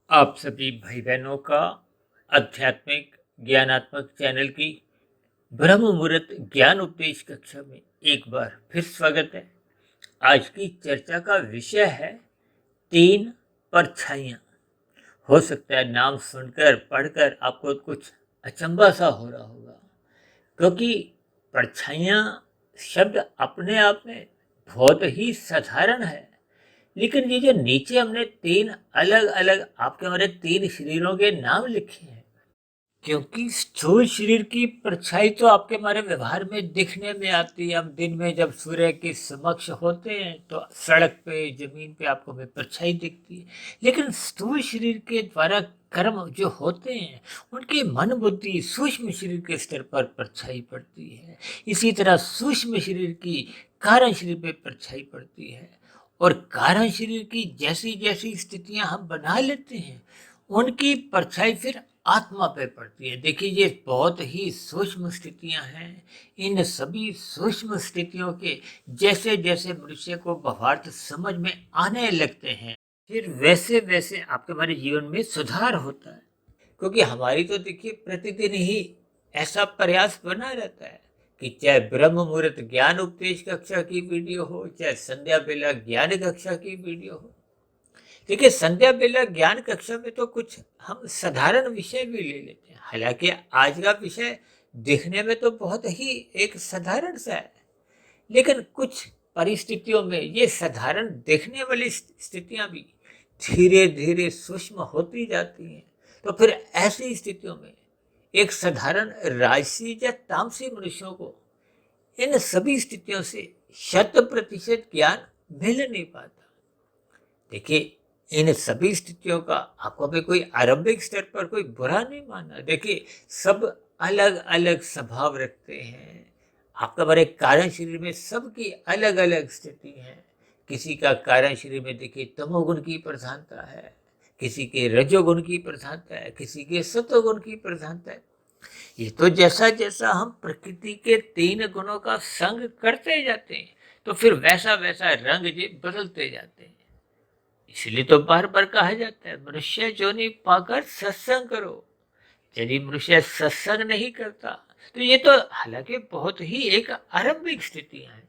आप सभी भाई बहनों का आध्यात्मिक ज्ञानात्मक चैनल की ब्रह्म मुहूर्त ज्ञान उपदेश कक्षा में एक बार फिर स्वागत है। आज की चर्चा का विषय है तीन परछाइयाँ। हो सकता है नाम सुनकर पढ़कर आपको कुछ अचंभा सा हो रहा होगा, क्योंकि परछाइयाँ शब्द अपने आप में बहुत ही साधारण है। लेकिन ये जो नीचे हमने तीन अलग अलग आपके हमारे तीन शरीरों के नाम लिखे हैं, क्योंकि स्थूल शरीर की परछाई तो आपके हमारे व्यवहार में दिखने में आती है। हम दिन में जब सूर्य के समक्ष होते हैं तो सड़क पे जमीन पे आपको हमें परछाई दिखती है। लेकिन स्थूल शरीर के द्वारा कर्म जो होते हैं उनके मन बुद्धि सूक्ष्म शरीर के स्तर पर परछाई पड़ती है। इसी तरह सूक्ष्म शरीर की कारण शरीर पे परछाई पड़ती है, और कारण शरीर की जैसी जैसी स्थितियां हम बना लेते हैं उनकी परछाई फिर आत्मा पे पड़ती है। देखिए, ये बहुत ही सूक्ष्म स्थितियां हैं। इन सभी सूक्ष्म स्थितियों के जैसे जैसे मनुष्य को भावार्थ समझ में आने लगते हैं, फिर वैसे वैसे आपके हमारे जीवन में सुधार होता है। क्योंकि हमारी तो देखिए प्रतिदिन ही ऐसा प्रयास बना रहता है कि चाहे ब्रह्म मुहूर्त ज्ञान उपदेश कक्षा की वीडियो हो, चाहे संध्या बेला ज्ञान कक्षा की वीडियो हो। देखिए, संध्या बेला ज्ञान कक्षा में तो कुछ हम साधारण विषय भी ले लेते हैं। हालांकि आज का विषय दिखने में तो बहुत ही एक साधारण सा है, लेकिन कुछ परिस्थितियों में ये साधारण दिखने वाली स्थितियां भी धीरे धीरे सूक्ष्म होती जाती हैं। तो फिर ऐसी स्थितियों में एक साधारण राजसी या तामसी मनुष्यों को इन सभी स्थितियों से 100% ज्ञान मिल नहीं पाता। देखिए, इन सभी स्थितियों का आपको भी कोई आरंभिक स्तर पर कोई बुरा नहीं मानना। देखिए, सब अलग अलग स्वभाव रखते हैं। आपका हमारे कारण शरीर में सबकी अलग अलग स्थिति है। किसी का कारण शरीर में देखिए तमोगुण की प्रधानता है, किसी के रजोगुण की प्रधानता है, किसी के सतोगुण की प्रधानता है। ये तो जैसा जैसा हम प्रकृति के तीन गुणों का संग करते जाते हैं तो फिर वैसा वैसा रंग ये बदलते जाते हैं। इसलिए तो बार बार कहा जाता है, मनुष्य जोनि पाकर सत्संग करो। यदि मनुष्य सत्संग नहीं करता तो ये तो हालांकि बहुत ही एक आरंभिक स्थितियां हैं।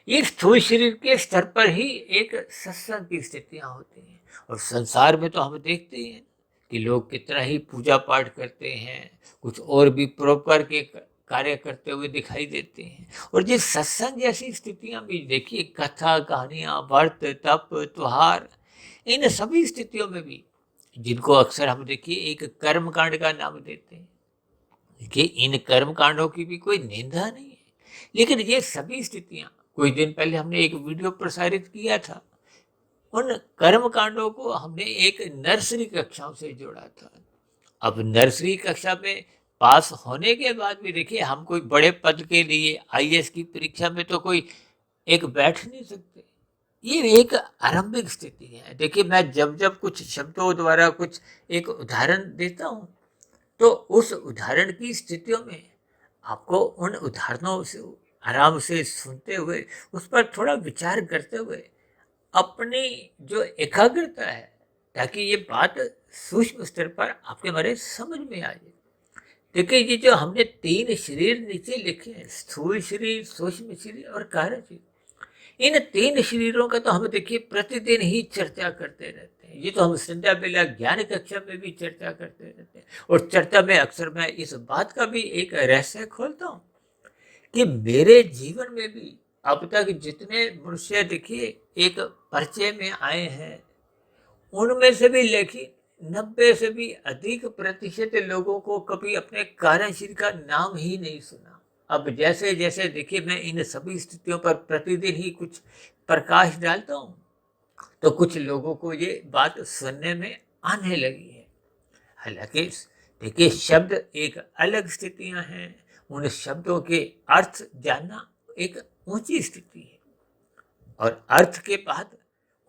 ये स्थूल शरीर के स्तर पर ही एक सत्संग की स्थितियां होती हैं। और संसार में तो हम देखते हैं कि लोग कितना ही पूजा पाठ करते हैं, कुछ और भी परोपकार के कार्य करते हुए दिखाई देते हैं। और ये सत्संग जैसी स्थितियां भी देखिए, कथा कहानियां व्रत तप त्योहार, इन सभी स्थितियों में भी जिनको अक्सर हम देखिए एक कर्म कांड का नाम देते हैं। देखिए, इन कर्म कांडों की भी कोई निंदा नहीं है, लेकिन ये सभी स्थितियां कुछ दिन पहले हमने एक वीडियो प्रसारित किया था। उन कर्म कांडों को हमने एक नर्सरी कक्षाओं से जोड़ा था। अब नर्सरी कक्षा में पास होने के बाद भी देखिए, हम कोई बड़े पद के लिए आईएएस की परीक्षा में तो कोई एक बैठ नहीं सकते। ये एक आरंभिक स्थिति है। देखिए, मैं जब जब कुछ शब्दों द्वारा कुछ एक उदाहरण देता हूँ तो उस उदाहरण की स्थितियों में आपको उन उदाहरणों से आराम से सुनते हुए उस पर थोड़ा विचार करते हुए अपनी जो एकाग्रता है, ताकि ये बात सूक्ष्म स्तर पर आपके हमारे समझ में आ जाए। देखिए, ये जो हमने तीन शरीर नीचे लिखे हैं, स्थूल शरीर, सूक्ष्म शरीर और कारण शरीर, इन तीन शरीरों का तो हम देखिए प्रतिदिन ही चर्चा करते रहते हैं। ये तो हम संध्या बेला ज्ञान कक्षा में भी चर्चा करते रहते हैं। और चर्चा में अक्सर मैं इस बात का भी एक रहस्य खोलता हूँ कि मेरे जीवन में भी अब तक जितने मनुष्य देखिए एक परिचय में आए हैं, उनमें से भी लेकिन 90 से भी अधिक प्रतिशत लोगों को कभी अपने कार्यशील का नाम ही नहीं सुना। अब जैसे जैसे देखिए मैं इन सभी स्थितियों पर प्रतिदिन ही कुछ प्रकाश डालता हूँ तो कुछ लोगों को ये बात सुनने में आने लगी है। हालांकि देखिए, शब्द एक अलग स्थितियां हैं, उन शब्दों के अर्थ जानना एक ऊंची स्थिति है, और अर्थ के बाद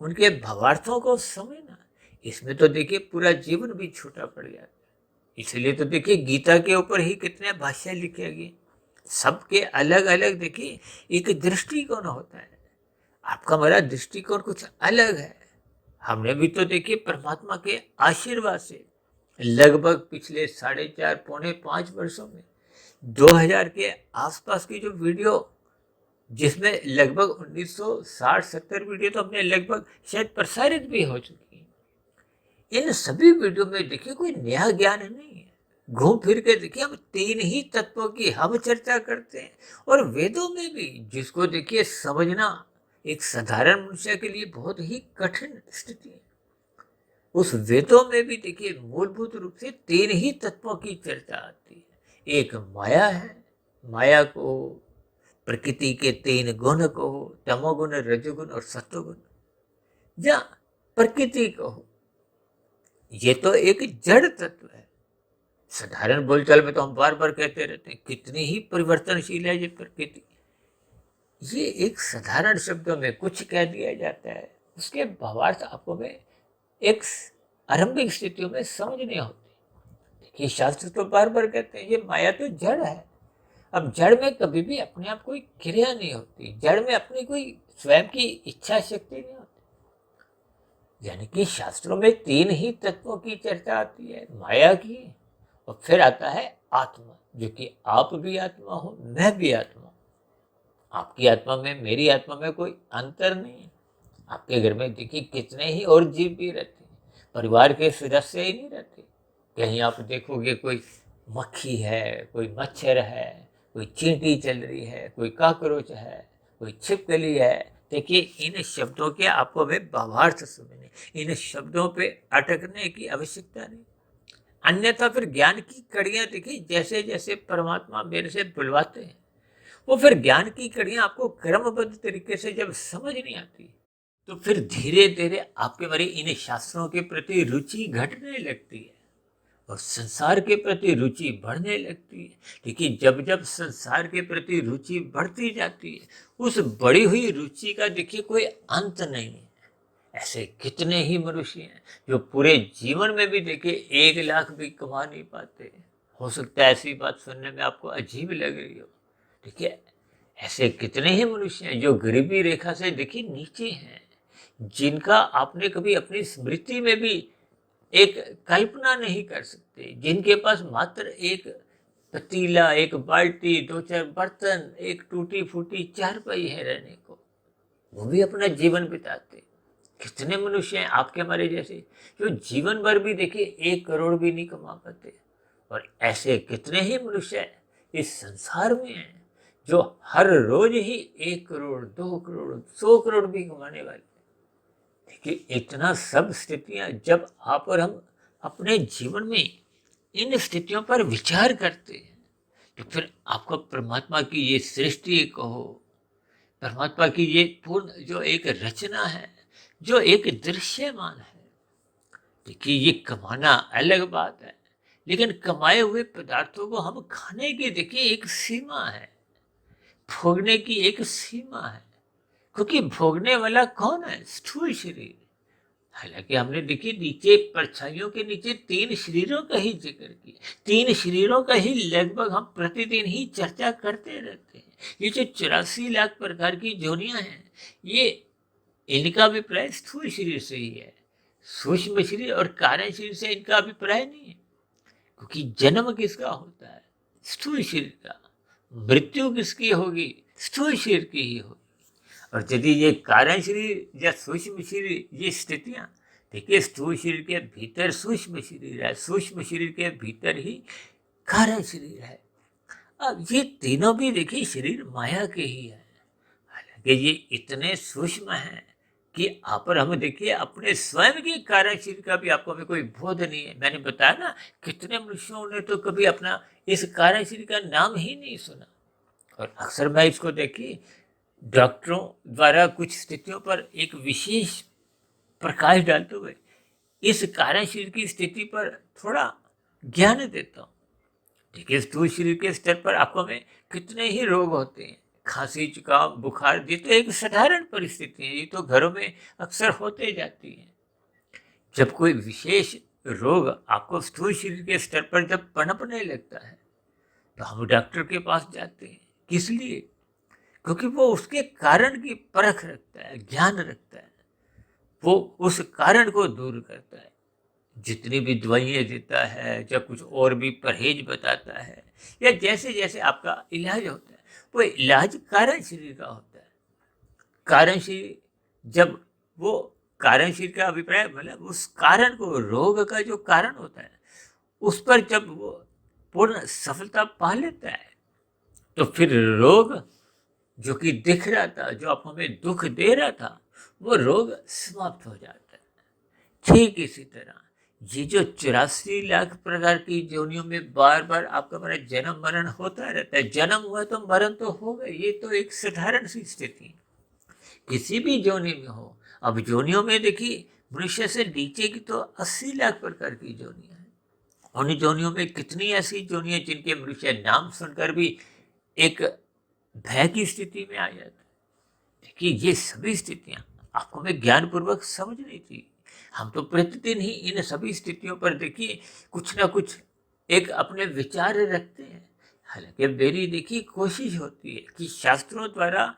उनके भावार्थों को समझना, इसमें तो देखिए पूरा जीवन भी छूटा पड़ जाता है। इसलिए तो देखिए गीता के ऊपर ही कितने भाष्य लिखे गए। सबके अलग अलग देखिए एक दृष्टिकोण होता है। आपका हमारा दृष्टिकोण कुछ अलग है। हमने भी तो देखिए परमात्मा के आशीर्वाद से लगभग पिछले 4.5 पौने 5 वर्षों में 2000 के आसपास की जो वीडियो, जिसमें लगभग 1960-70 वीडियो तो हमने लगभग शायद प्रसारित भी हो चुकी है। इन सभी वीडियो में देखिए कोई नया ज्ञान नहीं है। घूम फिर के देखिए हम 3 ही तत्वों की हम चर्चा करते हैं, और वेदों में भी जिसको देखिए समझना एक साधारण मनुष्य के लिए बहुत ही कठिन स्थिति है, उस वेदों में भी देखिए मूलभूत रूप से 3 ही तत्वों की चर्चा आती है। एक माया है, माया को प्रकृति के 3 गुण को, तमोगुण, रजोगुण और सत्वगुण, या प्रकृति को, ये तो एक जड़ तत्व है। साधारण बोलचाल में तो हम बार बार कहते रहते हैं कितनी ही परिवर्तनशील है ये प्रकृति। ये एक साधारण शब्दों में कुछ कह दिया जाता है, उसके भावार्थ आपको में एक आरंभिक स्थितियों में समझ नहीं होती। देखिए शास्त्र तो बार बार कहते हैं ये माया तो जड़ है। अब जड़ में कभी भी अपने आप कोई क्रिया नहीं होती, जड़ में अपनी कोई स्वयं की इच्छा शक्ति नहीं होती। यानी कि शास्त्रों में 3 ही तत्वों की चर्चा आती है, माया की, और फिर आता है आत्मा, जो कि आप भी आत्मा हो, मैं भी आत्मा हूं। आपकी आत्मा में मेरी आत्मा में कोई अंतर नहीं है। आपके घर में देखिए कितने ही और जीव भी रहते हैं, परिवार के सदस्य ही नहीं रहते। कहीं आप देखोगे कोई मक्खी है, कोई मच्छर है, कोई चींटी चल रही है, कोई काकरोच है, कोई छिपकली है। देखिए इन शब्दों के आपको में भावार्थ समझने, इन शब्दों पे अटकने की आवश्यकता नहीं। अन्यथा फिर ज्ञान की कड़ियां देखिए जैसे जैसे परमात्मा मेरे से बुलवाते हैं, वो फिर ज्ञान की कड़ियां आपको क्रमबद्ध तरीके से जब समझ नहीं आती, तो फिर धीरे धीरे आपके मेरे इन शास्त्रों के प्रति रुचि घटने लगती है और संसार के प्रति रुचि बढ़ने लगती है। देखिए जब जब संसार के प्रति रुचि बढ़ती जाती है, उस बढ़ी हुई रुचि का देखिए कोई अंत नहीं है। ऐसे कितने ही मनुष्य हैं जो पूरे जीवन में भी देखिए 1 लाख भी कमा नहीं पाते। हो सकता है ऐसी बात सुनने में आपको अजीब लग रही हो। देखिए ऐसे कितने ही मनुष्य हैं जो गरीबी रेखा से देखिए नीचे हैं, जिनका आपने कभी अपनी स्मृति में भी एक कल्पना नहीं कर सकते, जिनके पास मात्र एक पतीला, एक बाल्टी, 2-4 बर्तन, एक टूटी फूटी चारपाई है रहने को, वो भी अपना जीवन बिताते। कितने मनुष्य हैं आपके हमारे जैसे जो जीवन भर भी देखिए 1 करोड़ भी नहीं कमा पाते, और ऐसे कितने ही मनुष्य इस संसार में हैं जो हर रोज ही 1 करोड़, 2 करोड़, 100 करोड़ भी कमाने वाले। देखिए इतना सब स्थितियां जब आप और हम अपने जीवन में इन स्थितियों पर विचार करते हैं, तो फिर आपको परमात्मा की ये सृष्टि कहो, परमात्मा की ये पूर्ण जो एक रचना है, जो एक दृश्यमान है। देखिए ये कमाना अलग बात है, लेकिन कमाए हुए पदार्थों को हम खाने की देखिए एक सीमा है, भोगने की एक सीमा है। क्योंकि भोगने वाला कौन है? स्थूल शरीर। हालांकि हमने देखिए नीचे परछाइयों के नीचे 3 शरीरों का ही जिक्र किया, 3 शरीरों का ही लगभग हम प्रतिदिन ही चर्चा करते रहते हैं। ये जो 84 लाख प्रकार की जोनियां हैं, ये इनका अभिप्राय स्थूल शरीर से ही है। सूक्ष्म शरीर और कारण शरीर से इनका अभिप्राय नहीं है। क्योंकि जन्म किसका होता है? स्थूल शरीर का। मृत्यु किसकी होगी? स्थूल शरीर की ही होगी। और यदि ये कारण शरीर या सूक्ष्म शरीर, ये स्थितियां देखिए स्थूल शरीर के भीतर सूक्ष्म शरीर है, सूक्ष्म शरीर के भीतर ही कारण शरीर है। अब ये तीनों भी देखिए शरीर माया के ही है। हालांकि ये इतने सूक्ष्म हैं कि आप और हम देखिए अपने स्वयं के कारण शरीर का भी आपको हमें कोई बोध नहीं है। मैंने बताया ना, कितने मनुष्यों ने तो कभी अपना इस कारण शरीर का नाम ही नहीं सुना। और अक्सर मैं इसको देखिए डॉक्टरों द्वारा कुछ स्थितियों पर एक विशेष प्रकाश डालते हुए इस कारण शरीर की स्थिति पर थोड़ा ज्ञान देता हूँ। देखिए स्थूल शरीर के स्तर पर आपको में कितने ही रोग होते हैं, खांसी, जुकाम, बुखार, ये तो एक साधारण परिस्थिति है, ये तो घरों में अक्सर होते जाती है। जब कोई विशेष रोग आपको स्थूल शरीर के स्तर पर जब पनपने लगता है, तो हम डॉक्टर के पास जाते हैं। किस लिए? क्योंकि वो उसके कारण की परख रखता है, ज्ञान रखता है। वो उस कारण को दूर करता है। जितनी भी दवाइयाँ देता है या कुछ और भी परहेज बताता है या जैसे जैसे आपका इलाज होता है, वो इलाज कारण शरीर का होता है। कारण शरीर जब वो कारण शरीर का अभिप्राय मतलब उस कारण को, रोग का जो कारण होता है, उस पर जब वो पूर्ण सफलता पा लेता है, तो फिर रोग जो कि दिख रहा था, जो आप हमें दुख दे रहा था, वो रोग समाप्त हो जाता है। ठीक इसी तरह ये जो 84 लाख प्रकार की योनियों में बार बार आपका मेरा जन्म मरण होता रहता है। जन्म हुआ तो मरण तो होगा, ये तो एक साधारण सी स्थिति है, किसी भी योनि में हो। अब योनियों में देखिए, मनुष्य से नीचे की तो 80 लाख प्रकार की योनियां हैं। उन योनियों में कितनी ऐसी योनियां जिनके मनुष्य नाम सुनकर भी एक भय की स्थिति में आ जाता है। देखिए, ये सभी स्थितियां आपको हमें ज्ञानपूर्वक समझनी चाहिए। हम तो प्रतिदिन ही इन सभी स्थितियों पर देखिए कुछ ना कुछ एक अपने विचार रखते हैं। हालांकि मेरी देखिए कोशिश होती है कि शास्त्रों द्वारा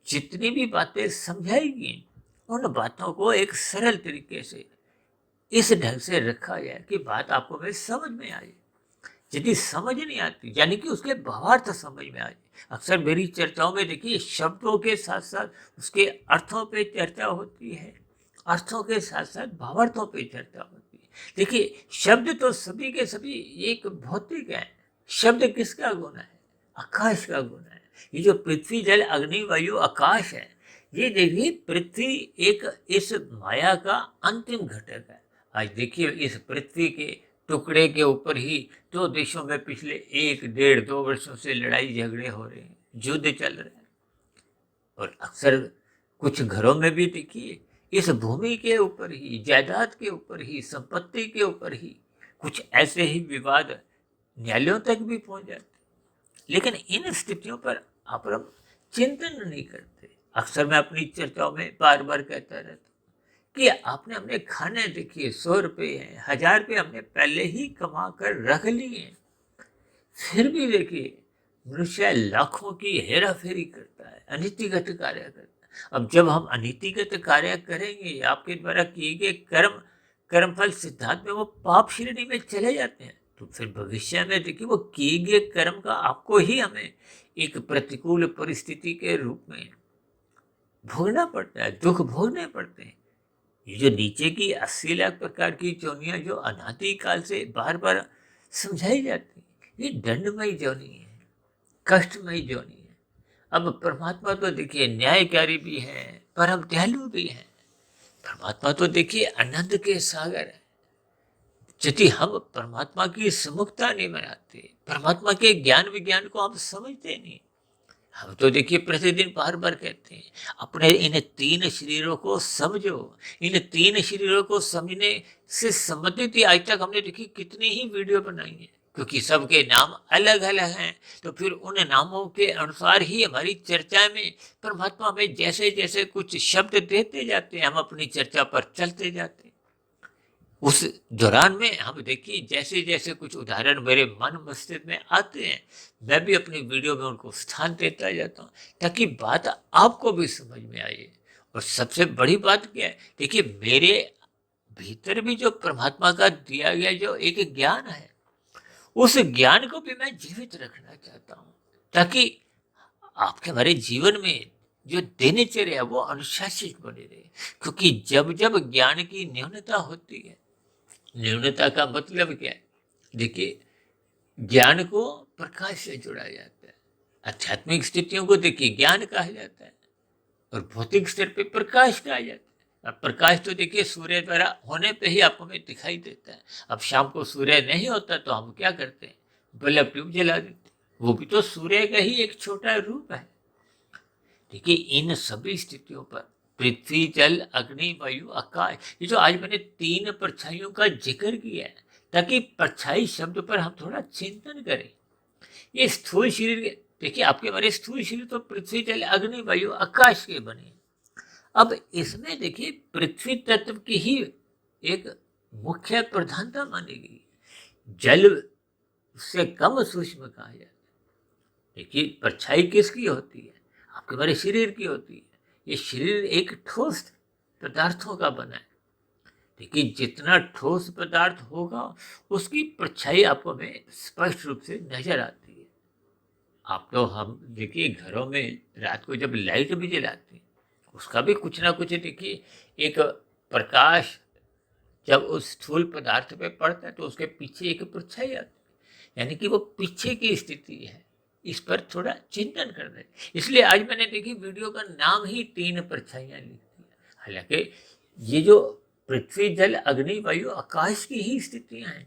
जितनी भी बातें समझाई गई, उन बातों को एक सरल तरीके से इस ढंग से रखा जाए कि बात आपको में समझ में आ जाए। यदि समझ नहीं आती, यानी कि उसके भावार्थ समझ में आ जाए। अक्सर मेरी चर्चाओं में देखिए शब्दों के साथ साथ उसके अर्थों पे चर्चा होती है, अर्थों के साथ साथ भावार्थों पे चर्चा होती है। देखिए, शब्द तो सभी के सभी एक भौतिक है। शब्द किसका गुण है? आकाश का गुण है। ये जो पृथ्वी जल अग्नि वायु आकाश है, ये देखिए पृथ्वी एक इस माया का अंतिम घटक है। आज देखिए इस पृथ्वी के टुकड़े के ऊपर ही दो देशों में पिछले 1 डेढ़ 2 वर्षों से लड़ाई झगड़े हो रहे हैं, युद्ध चल रहे हैं। और अक्सर कुछ घरों में भी देखिए इस भूमि के ऊपर ही, जायदाद के ऊपर ही, संपत्ति के ऊपर ही कुछ ऐसे ही विवाद न्यायालयों तक भी पहुंच जाते। लेकिन इन स्थितियों पर आप लोग चिंतन नहीं करते। अक्सर मैं अपनी चर्चाओं में बार बार कहता रहता हूँ कि आपने हमने खाने देखिए 100 रुपये हैं, 1000 रुपये हमने पहले ही कमा कर रख लिए हैं, फिर भी देखिए मनुष्य लाखों की हेरा फेरी करता है, अनीतिगत कार्य करता है। अब जब हम अनीतिगत कार्य करेंगे, आपके द्वारा किए गए कर्मफल सिद्धांत में वो पाप श्रेणी में चले जाते हैं, तो फिर भविष्य में देखिए वो किए गए कर्म का आपको ही हमें एक प्रतिकूल परिस्थिति के रूप में भोगना पड़ता है, दुख भोगने पड़ते हैं। ये जो नीचे की 80 लाख प्रकार की योनियां जो अनादि काल से बार बार समझाई जाती है, ये दंडमयी योनि है, कष्टमयी योनि है। अब परमात्मा तो देखिए न्यायकारी भी है, परम दयालु भी है। परमात्मा तो देखिए आनंद के सागर है। यदि हम परमात्मा की सम्मुखता नहीं मनाते, परमात्मा के ज्ञान विज्ञान को हम समझते नहीं, हम तो देखिए प्रतिदिन बार बार कहते हैं अपने इन 3 शरीरों को समझो। इन 3 शरीरों को समझने से संबंधित ही आज तक हमने देखी कितनी ही वीडियो बनाई है, क्योंकि सबके नाम अलग अलग हैं। तो फिर उन नामों के अनुसार ही हमारी चर्चा में परमात्मा में जैसे जैसे कुछ शब्द देते जाते हैं, हम अपनी चर्चा पर चलते जाते हैं। उस दौरान में हम देखिए जैसे जैसे कुछ उदाहरण मेरे मन मस्तिष्क में आते हैं, मैं भी अपनी वीडियो में उनको स्थान देता जाता हूँ, ताकि बात आपको भी समझ में आए। और सबसे बड़ी बात क्या है, देखिए मेरे भीतर भी जो परमात्मा का दिया गया जो एक ज्ञान है, उस ज्ञान को भी मैं जीवित रखना चाहता हूँ, ताकि आपके हमारे जीवन में जो दिनचर्या है वो अनुशासित बने रहे। क्योंकि जब जब ज्ञान की न्यूनता होती है, न्यूनता का मतलब क्या है, देखिए ज्ञान को प्रकाश से जोड़ा जाता है। आध्यात्मिक स्थितियों को देखिए ज्ञान कहा जाता है और भौतिक स्तर पे प्रकाश कहा जाता है। अब प्रकाश तो देखिए सूर्य द्वारा होने पे ही आपको हमें दिखाई देता है। अब शाम को सूर्य नहीं होता तो हम क्या करते हैं, बल्ब ट्यूब जला देते हैं, वो भी तो सूर्य का ही एक छोटा रूप है। देखिए इन सभी स्थितियों पर पृथ्वी जल अग्नि वायु आकाश, ये जो आज मैंने 3 परछाइयों का जिक्र किया है, ताकि परछाई शब्द पर हम थोड़ा चिंतन करें। ये स्थूल शरीर देखिए, आपके हमारे स्थूल शरीर तो पृथ्वी जल अग्नि वायु आकाश के बने। अब इसमें देखिए पृथ्वी तत्व की ही एक मुख्य प्रधानता मानी गई। जल से कम सूक्ष्म कहा जाता है। देखिए परछाई किसकी होती है, आपके हमारे शरीर की होती है। ये शरीर एक ठोस पदार्थों का बना है। देखिए जितना ठोस पदार्थ होगा उसकी परछाई आपको हमें स्पष्ट रूप से नजर आती है। आप तो हम देखिए घरों में रात को जब लाइट भी जलाते हैं उसका भी कुछ ना कुछ देखिए एक प्रकाश जब उस स्थूल पदार्थ पे पड़ता है तो उसके पीछे एक परछाई आती है, यानी कि वो पीछे की स्थिति है। इस पर थोड़ा चिंतन करना है। इसलिए आज मैंने देखी वीडियो का नाम ही 3 परछाइयां लिख दिया। हालांकि ये जो पृथ्वी जल अग्नि वायु आकाश की ही स्थितियां हैं,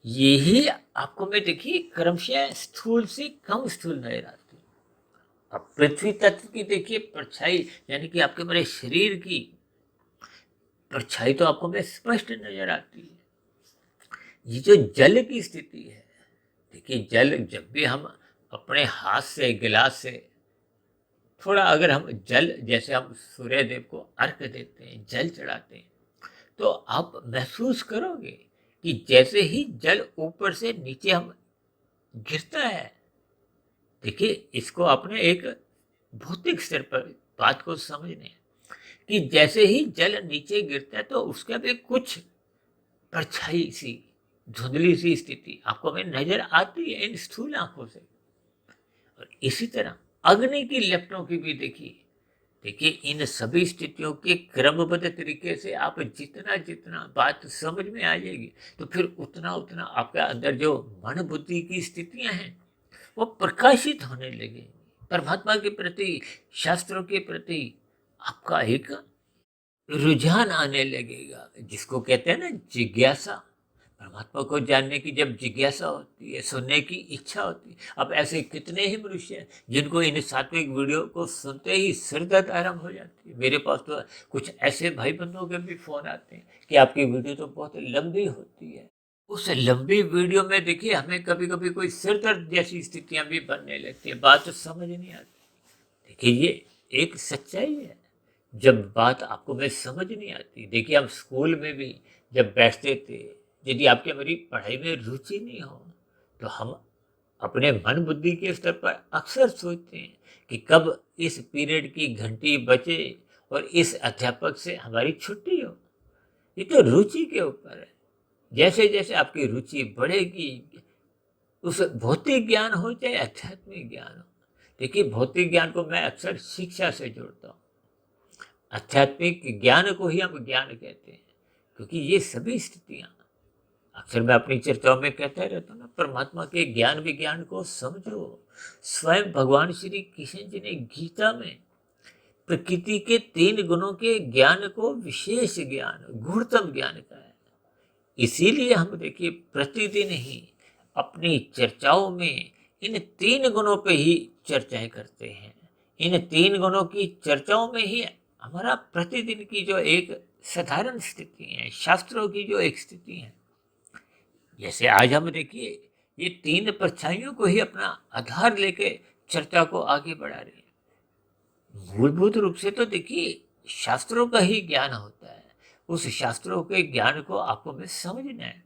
यही आपको मैं देखिए क्रमशः स्थूल से कम स्थूल नजर आती है। अब पृथ्वी तत्व की देखिए परछाई यानी कि आपके मेरे शरीर की परछाई तो आपको मैं स्पष्ट नजर आती है। ये जो जल की स्थिति है, देखिए जल जब भी हम अपने हाथ से गिलास से थोड़ा अगर हम जल जैसे हम सूर्य देव को अर्घ देते हैं जल चढ़ाते हैं तो आप महसूस करोगे कि जैसे ही जल ऊपर से नीचे हम गिरता है। देखिए इसको आपने एक भौतिक स्तर पर बात को समझने हैं कि जैसे ही जल नीचे गिरता है तो उसका भी कुछ परछाई सी धुंधली सी स्थिति आपको हमें नजर आती है इन स्थूल आंखों से। और इसी तरह अग्नि की लपटों की भी देखिए इन सभी स्थितियों के क्रमबद्ध तरीके से आप जितना जितना बात समझ में आ जाएगी तो फिर उतना उतना आपके अंदर जो मन बुद्धि की स्थितियां हैं वो प्रकाशित होने लगेंगी। परमात्मा के प्रति शास्त्रों के प्रति आपका एक रुझान आने लगेगा, जिसको कहते हैं ना जिज्ञासा। परमात्मा को जानने की जब जिज्ञासा होती है, सुनने की इच्छा होती है। अब ऐसे कितने ही मनुष्य हैं जिनको इन सात्विक वीडियो को सुनते ही सिर दर्द आरंभ हो जाती है। मेरे पास तो कुछ ऐसे भाई बंधुओं के भी फोन आते हैं कि आपकी वीडियो तो बहुत लंबी होती है। उस लंबी वीडियो में देखिए हमें कभी कभी कोई सिर दर्द जैसी स्थितियां भी बनने लगती है, बात तो समझ नहीं आती। देखिए ये एक सच्चाई है। जब बात आपको मैं समझ नहीं आती, देखिए हम स्कूल में भी जब बैठते थे, यदि आपके मेरी पढ़ाई में रुचि नहीं हो तो हम अपने मन बुद्धि के स्तर पर अक्सर सोचते हैं कि कब इस पीरियड की घंटी बजे और इस अध्यापक से हमारी छुट्टी हो। ये तो रुचि के ऊपर है। जैसे जैसे आपकी रुचि बढ़ेगी, उस भौतिक ज्ञान हो चाहे आध्यात्मिक ज्ञान हो, देखिए भौतिक ज्ञान को मैं अक्सर शिक्षा से जोड़ता हूँ, आध्यात्मिक ज्ञान को ही हम ज्ञान कहते हैं, क्योंकि ये सभी स्थितियां अक्सर मैं अपनी चर्चाओं में कहता रहता हूँ ना, परमात्मा के ज्ञान विज्ञान को समझो। स्वयं भगवान श्री कृष्ण जी ने गीता में प्रकृति के 3 गुणों के ज्ञान को विशेष ज्ञान गुणतम ज्ञान कहा है। इसीलिए हम देखिए प्रतिदिन ही अपनी चर्चाओं में इन 3 गुणों पे ही चर्चाएं करते हैं। इन 3 गुणों की चर्चाओं में ही हमारा प्रतिदिन की जो एक साधारण स्थिति है, शास्त्रों की जो एक स्थिति है, जैसे आज हम देखिए ये 3 परछाइयों को ही अपना आधार लेके चर्चा को आगे बढ़ा रहे हैं। मूलभूत रूप से तो देखिए शास्त्रों का ही ज्ञान होता है, उस शास्त्रों के ज्ञान को आपको में समझना है।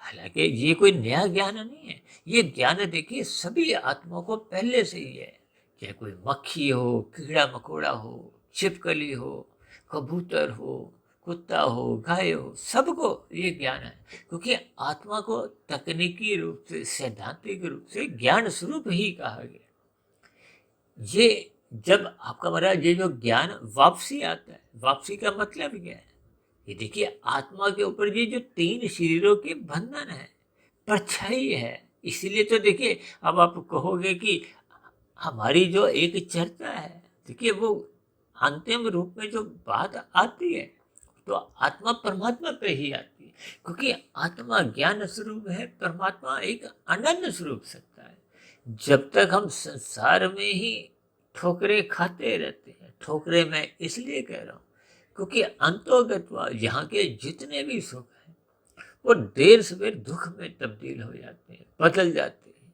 हालांकि ये कोई नया ज्ञान नहीं है, ये ज्ञान देखिए सभी आत्माओं को पहले से ही है। चाहे कोई मक्खी हो, कीड़ा मकोड़ा हो, छिपकली हो, कबूतर हो, कुत्ता हो, गाय हो, सबको ये ज्ञान है। क्योंकि आत्मा को तकनीकी रूप से सैद्धांतिक रूप से ज्ञान स्वरूप ही कहा गया। ये जब आपका मेरा ये जो ज्ञान वापसी आता है, वापसी का मतलब क्या है? ये देखिए आत्मा के ऊपर ये जो 3 शरीरों के बंधन है, परछाई है। इसीलिए तो देखिए अब आप कहोगे कि हमारी जो एक चर्चा है, देखिए वो अंतिम रूप में जो बात आती है तो आत्मा परमात्मा पे ही आती है, क्योंकि आत्मा ज्ञान स्वरूप है, परमात्मा एक अनन्य स्वरूप सत्ता है। जब तक हम संसार में ही ठोकरे खाते रहते हैं, ठोकरे मैं इसलिए कह रहा हूँ क्योंकि अंतोगत्वा यहाँ के जितने भी सुख हैं वो देर सवेर दुख में तब्दील हो जाते हैं, बदल जाते हैं।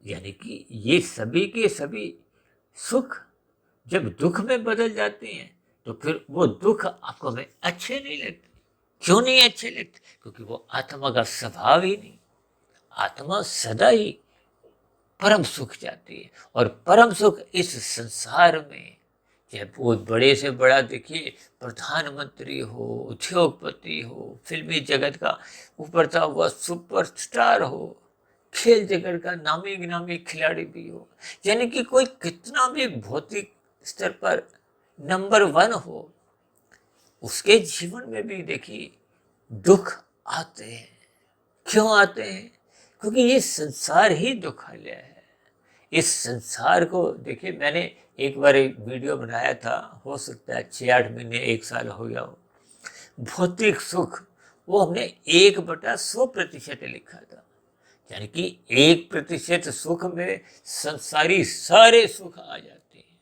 यानी कि ये सभी के सभी सुख जब दुख में बदल जाते हैं तो फिर वो दुख आपको में अच्छे नहीं लगते। क्यों नहीं अच्छे लगते? क्योंकि वो आत्मा का स्वभाव ही नहीं। आत्मा सदा ही परम सुख चाहती है, और परम सुख इस संसार में चाहे बहुत बड़े से बड़ा देखिए प्रधानमंत्री हो, उद्योगपति हो, फिल्मी जगत का उभरता हुआ सुपरस्टार हो, खेल जगत का नामी गिनामी खिलाड़ी भी हो, यानी कि कोई कितना भी भौतिक स्तर पर नंबर 1 हो, उसके जीवन में भी देखिए दुख आते हैं। क्यों आते हैं? क्योंकि ये संसार ही दुखालय है। इस संसार को देखिए, मैंने एक बार एक वीडियो बनाया था, हो सकता है 6-8 महीने 1 साल हो गया हो। भौतिक सुख वो हमने 1/100% लिखा था, यानी कि 1% सुख में संसारी सारे सुख आ जाते हैं।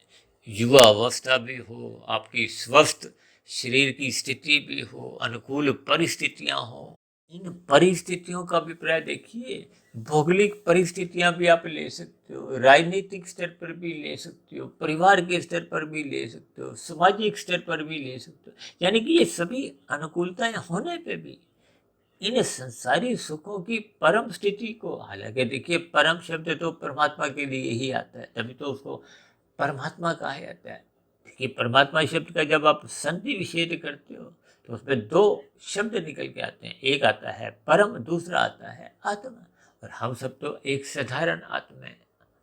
युवा अवस्था भी हो, आपकी स्वस्थ शरीर की स्थिति भी हो, अनुकूल परिस्थितियां हो, इन परिस्थितियों का अभिप्राय देखिए, भौगोलिक परिस्थितियां भी आप ले सकते हो, राजनीतिक स्तर पर भी ले सकते हो, परिवार के स्तर पर भी ले सकते हो, सामाजिक स्तर पर भी ले सकते हो। यानी कि ये सभी अनुकूलताएं होने पे भी इन संसारी सुखों की परम स्थिति को, हालांकि देखिए परम शब्द तो परमात्मा के लिए ही आता है, तभी तो उसको परमात्मा कहा जाता है। देखिए परमात्मा शब्द का जब आप संधि विच्छेद करते हो तो उसमें 2 शब्द निकल के आते हैं, एक आता है परम, दूसरा आता है आत्मा। और हम सब तो एक साधारण आत्मा है,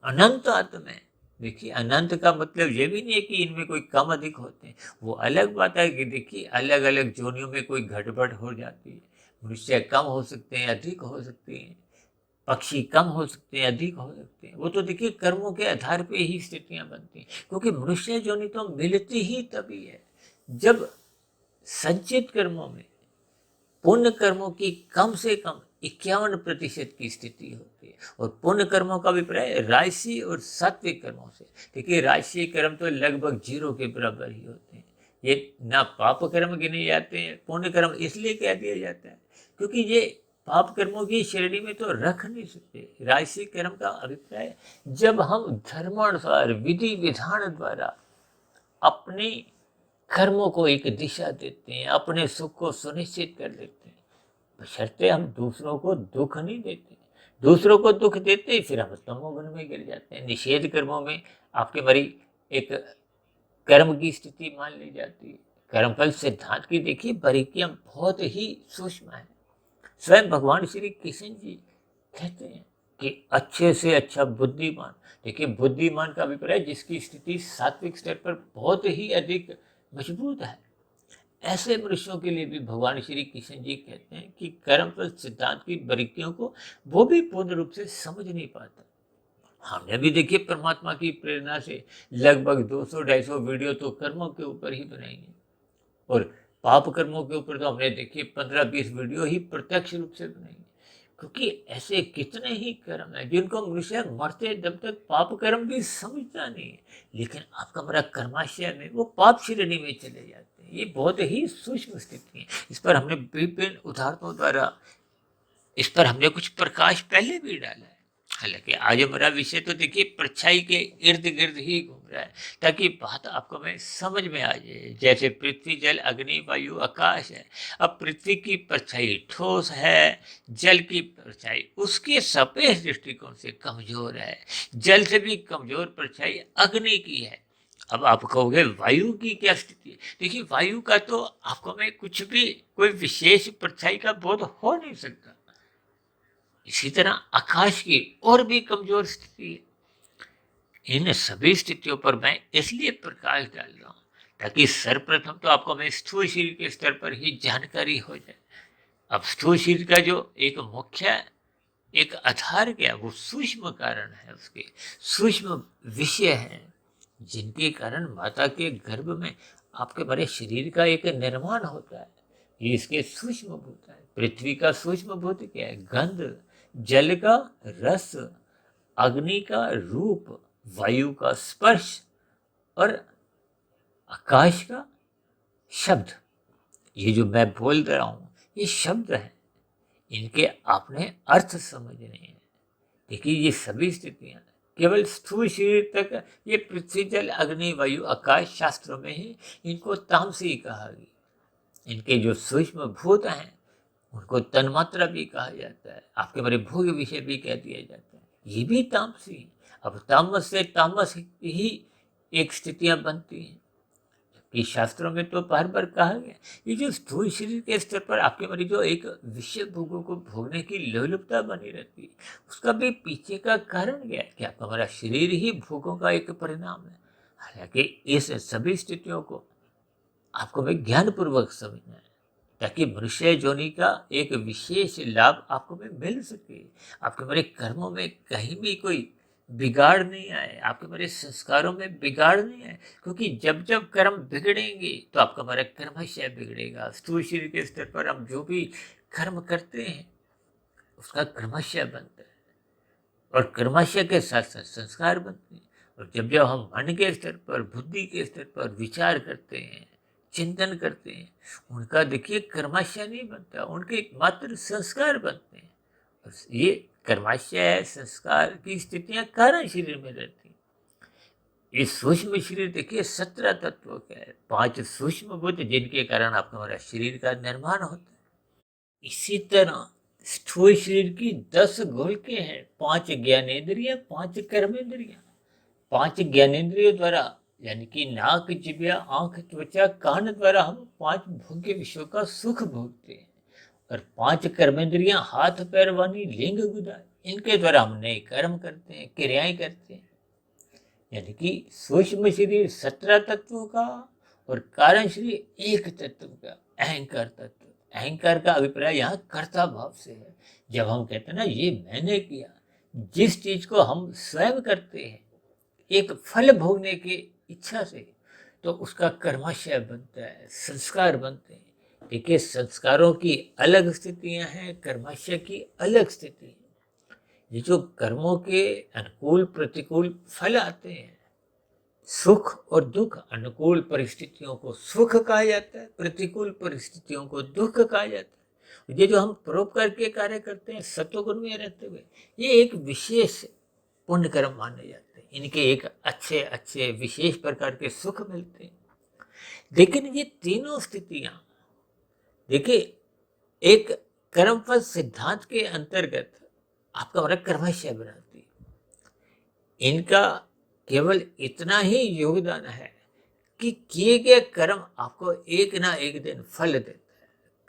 अनंत आत्मा है। देखिए अनंत का मतलब ये भी नहीं है कि इनमें कोई कम अधिक होते हैं, वो अलग बात है कि देखिए अलग अलग जोनियों में कोई गड़बड़ हो जाती है। मनुष्य कम हो सकते हैं, अधिक हो सकते हैं, पक्षी कम हो सकते हैं, अधिक हो सकते हैं। वो तो देखिए कर्मों के आधार पे ही स्थितियां बनती हैं, क्योंकि मनुष्य जोनि तो मिलती ही तभी है जब संचित कर्मों में पुण्य कर्मों की कम से कम 51% की स्थिति होती है। और पुण्य कर्मों का अभिप्राय राजसी और सात्विक कर्मों से। देखिए राजसी कर्म तो लगभग 0 के बराबर ही होते हैं, ये ना पाप कर्म गिने जाते हैं। पुण्य कर्म इसलिए कह दिया जाता है क्योंकि ये पाप कर्मों की श्रेणी में तो रख नहीं सकते। राजसी कर्म का अभिप्राय जब हम धर्मानुसार विधि विधान द्वारा अपने कर्मों को एक दिशा देते हैं, अपने सुख को सुनिश्चित कर लेते हैं, बशर्ते हम दूसरों को दुख नहीं देते। दूसरों को दुख देते ही फिर हम तमोगुण में गिर जाते हैं। निषेध कर्मों में आपके मरी एक कर्म की स्थिति मान ली जाती है। कर्मफल सिद्धांत की देखिए बारीकियां बहुत ही सूक्ष्म है। स्वयं भगवान श्री कृष्ण जी कहते हैं कि अच्छे से अच्छा बुद्धिमान। देखिए बुद्धिमान का अभिप्राय जिसकी स्थिति सात्विक स्तर पर बहुत ही अधिक मजबूत है। ऐसे मनुष्यों के लिए भी भगवान श्री कृष्ण जी कहते हैं कि कर्मफल सिद्धांत की बारीकियों को वो भी पूर्ण रूप से समझ नहीं पाता। हमने भी देखिए परमात्मा की प्रेरणा से लगभग 200-250 वीडियो तो कर्मों के ऊपर ही बनाई है, और पाप कर्मों के ऊपर तो हमने देखिए 15-20 वीडियो ही प्रत्यक्ष रूप से बनाई है। क्योंकि ऐसे कितने ही कर्म है जिनको मनुष्य मरते दम तक पाप कर्म भी समझता नहीं है, लेकिन आपका मेरा कर्माशय में वो पाप श्रेणी में चले जाते हैं। ये बहुत ही सूक्ष्म स्थिति है। इस पर हमने विभिन्न उदाहरणों द्वारा इस पर हमने कुछ प्रकाश पहले भी डाला है। हालांकि आज हमारा विषय तो देखिए परछाई के इर्द गिर्द ही घूम रहा है, ताकि बात आपको मैं समझ में आ जाए। जैसे पृथ्वी जल अग्नि वायु आकाश है, अब पृथ्वी की परछाई ठोस है, जल की परछाई उसके सापेक्ष दृष्टिकोण से कमजोर है, जल से भी कमजोर परछाई अग्नि की है। अब आप कहोगे वायु की क्या स्थिति है? देखिए वायु का तो आपको मैं कुछ भी कोई विशेष परछाई का बोध हो नहीं सकता। इसी तरह आकाश की और भी कमजोर स्थिति है। इन सभी स्थितियों पर मैं इसलिए प्रकाश डाल रहा हूं ताकि सर्वप्रथम तो आपको मैं स्थूल शरीर के स्तर पर ही जानकारी हो जाए। अब स्थूल शरीर का जो एक मुख्य एक आधार क्या, वो सूक्ष्म कारण है, उसके सूक्ष्म विषय हैं जिनके कारण माता के गर्भ में आपके बड़े शरीर का एक निर्माण होता है। ये इसके सूक्ष्म भूत है। पृथ्वी का सूक्ष्म भूत क्या है? गंध, जल का रस, अग्नि का रूप, वायु का स्पर्श और आकाश का शब्द। ये जो मैं बोल रहा हूं ये शब्द है, इनके आपने अर्थ समझने हैं। देखिए ये सभी स्थितियां केवल स्थूल शरीर तक, ये पृथ्वी जल अग्नि वायु आकाश शास्त्रों में ही इनको तामसी कहा गया। इनके जो सूक्ष्म भूत हैं उनको तन्मात्रा भी कहा जाता है, आपके बारे भोग विषय भी कह दिया जाता है। ये भी तामसी। अब तामस से तामस ही एक स्थितियां बनती हैं। कि शास्त्रों में तो बार बार कहा गया, ये जो स्थूल शरीर के स्तर पर आपके मरीज जो एक विषय भोगों को भोगने की लोलुपता बनी रहती है, उसका भी पीछे का कारण क्या है कि आपका हमारा शरीर ही भोगों का एक परिणाम है। हालांकि इस सभी स्थितियों को आपको मैं ज्ञानपूर्वक समझना है, ताकि मनुष्य योनि का एक विशेष लाभ आपको में मिल सके, आपके मेरे कर्मों में कहीं भी कोई बिगाड़ नहीं आए, आपके मेरे संस्कारों में बिगाड़ नहीं आए। क्योंकि जब जब कर्म बिगड़ेंगे तो आपका हमारा कर्मशय बिगड़ेगा। स्थूल शरीर के स्तर पर हम जो भी कर्म करते हैं उसका कर्मशय बनता है, और कर्मशय के साथ साथ संस्कार बनते हैं। और जब जब हम मन के स्तर पर, बुद्धि के स्तर पर विचार करते हैं, चिंतन करते हैं, उनका देखिए कर्माशय नहीं बनता, उनके मात्र संस्कार बनते हैं। और ये कर्माशय संस्कार की स्थितियां कारण शरीर में रहती हैं। ये सूक्ष्म शरीर देखिए 17 तत्वों का है, 5 सूक्ष्म भूत जिनके कारण आपका हमारा शरीर का निर्माण होता है। इसी तरह स्थूल शरीर की 10 गोलकें हैं, 5 ज्ञानेंद्रिय, 5 कर्मेंद्रिय। 5 ज्ञानेंद्रियों द्वारा यानी कि नाक, जिह्वा, आंख, त्वचा, कान द्वारा हम 5 भोग्य विषयों का सुख भोगते हैं। और 5 कर्मेंद्रियां हाथ, पैर, वाणी, लिंग, गुदा, इनके द्वारा हम नए कर्म करते हैं, क्रियाएं करते हैं। यानी कि सूक्ष्म शरीर 17 तत्वों का और कारण शरीर 1 तत्व का, अहंकार तत्व। अहंकार का अभिप्राय यहाँ कर्ता भाव से है। जब हम कहते हैं ना ये मैंने किया, जिस चीज को हम स्वयं करते हैं एक फल भोगने की इच्छा से, तो उसका कर्माशय बनता है, संस्कार बनते हैं। देखिए संस्कारों की अलग स्थितियां हैं, कर्माशय की अलग स्थिति है। ये जो कर्मों के अनुकूल प्रतिकूल फल आते हैं, सुख और दुख, अनुकूल परिस्थितियों को सुख कहा जाता है, प्रतिकूल परिस्थितियों को दुख कहा जाता है। ये जो हम परोपकार के कार्य करते हैं सत्वगुण में रहते हुए, ये एक विशेष पुण्य कर्म माने जाते हैं। इनके एक अच्छे अच्छे विशेष प्रकार के सुख मिलते हैं। लेकिन ये तीनों स्थितियां देखिए एक कर्मफल सिद्धांत के अंतर्गत आपका हमारा कर्मशय बनाती है। इनका केवल इतना ही योगदान है कि किए गए कर्म आपको एक ना एक दिन फल देता है।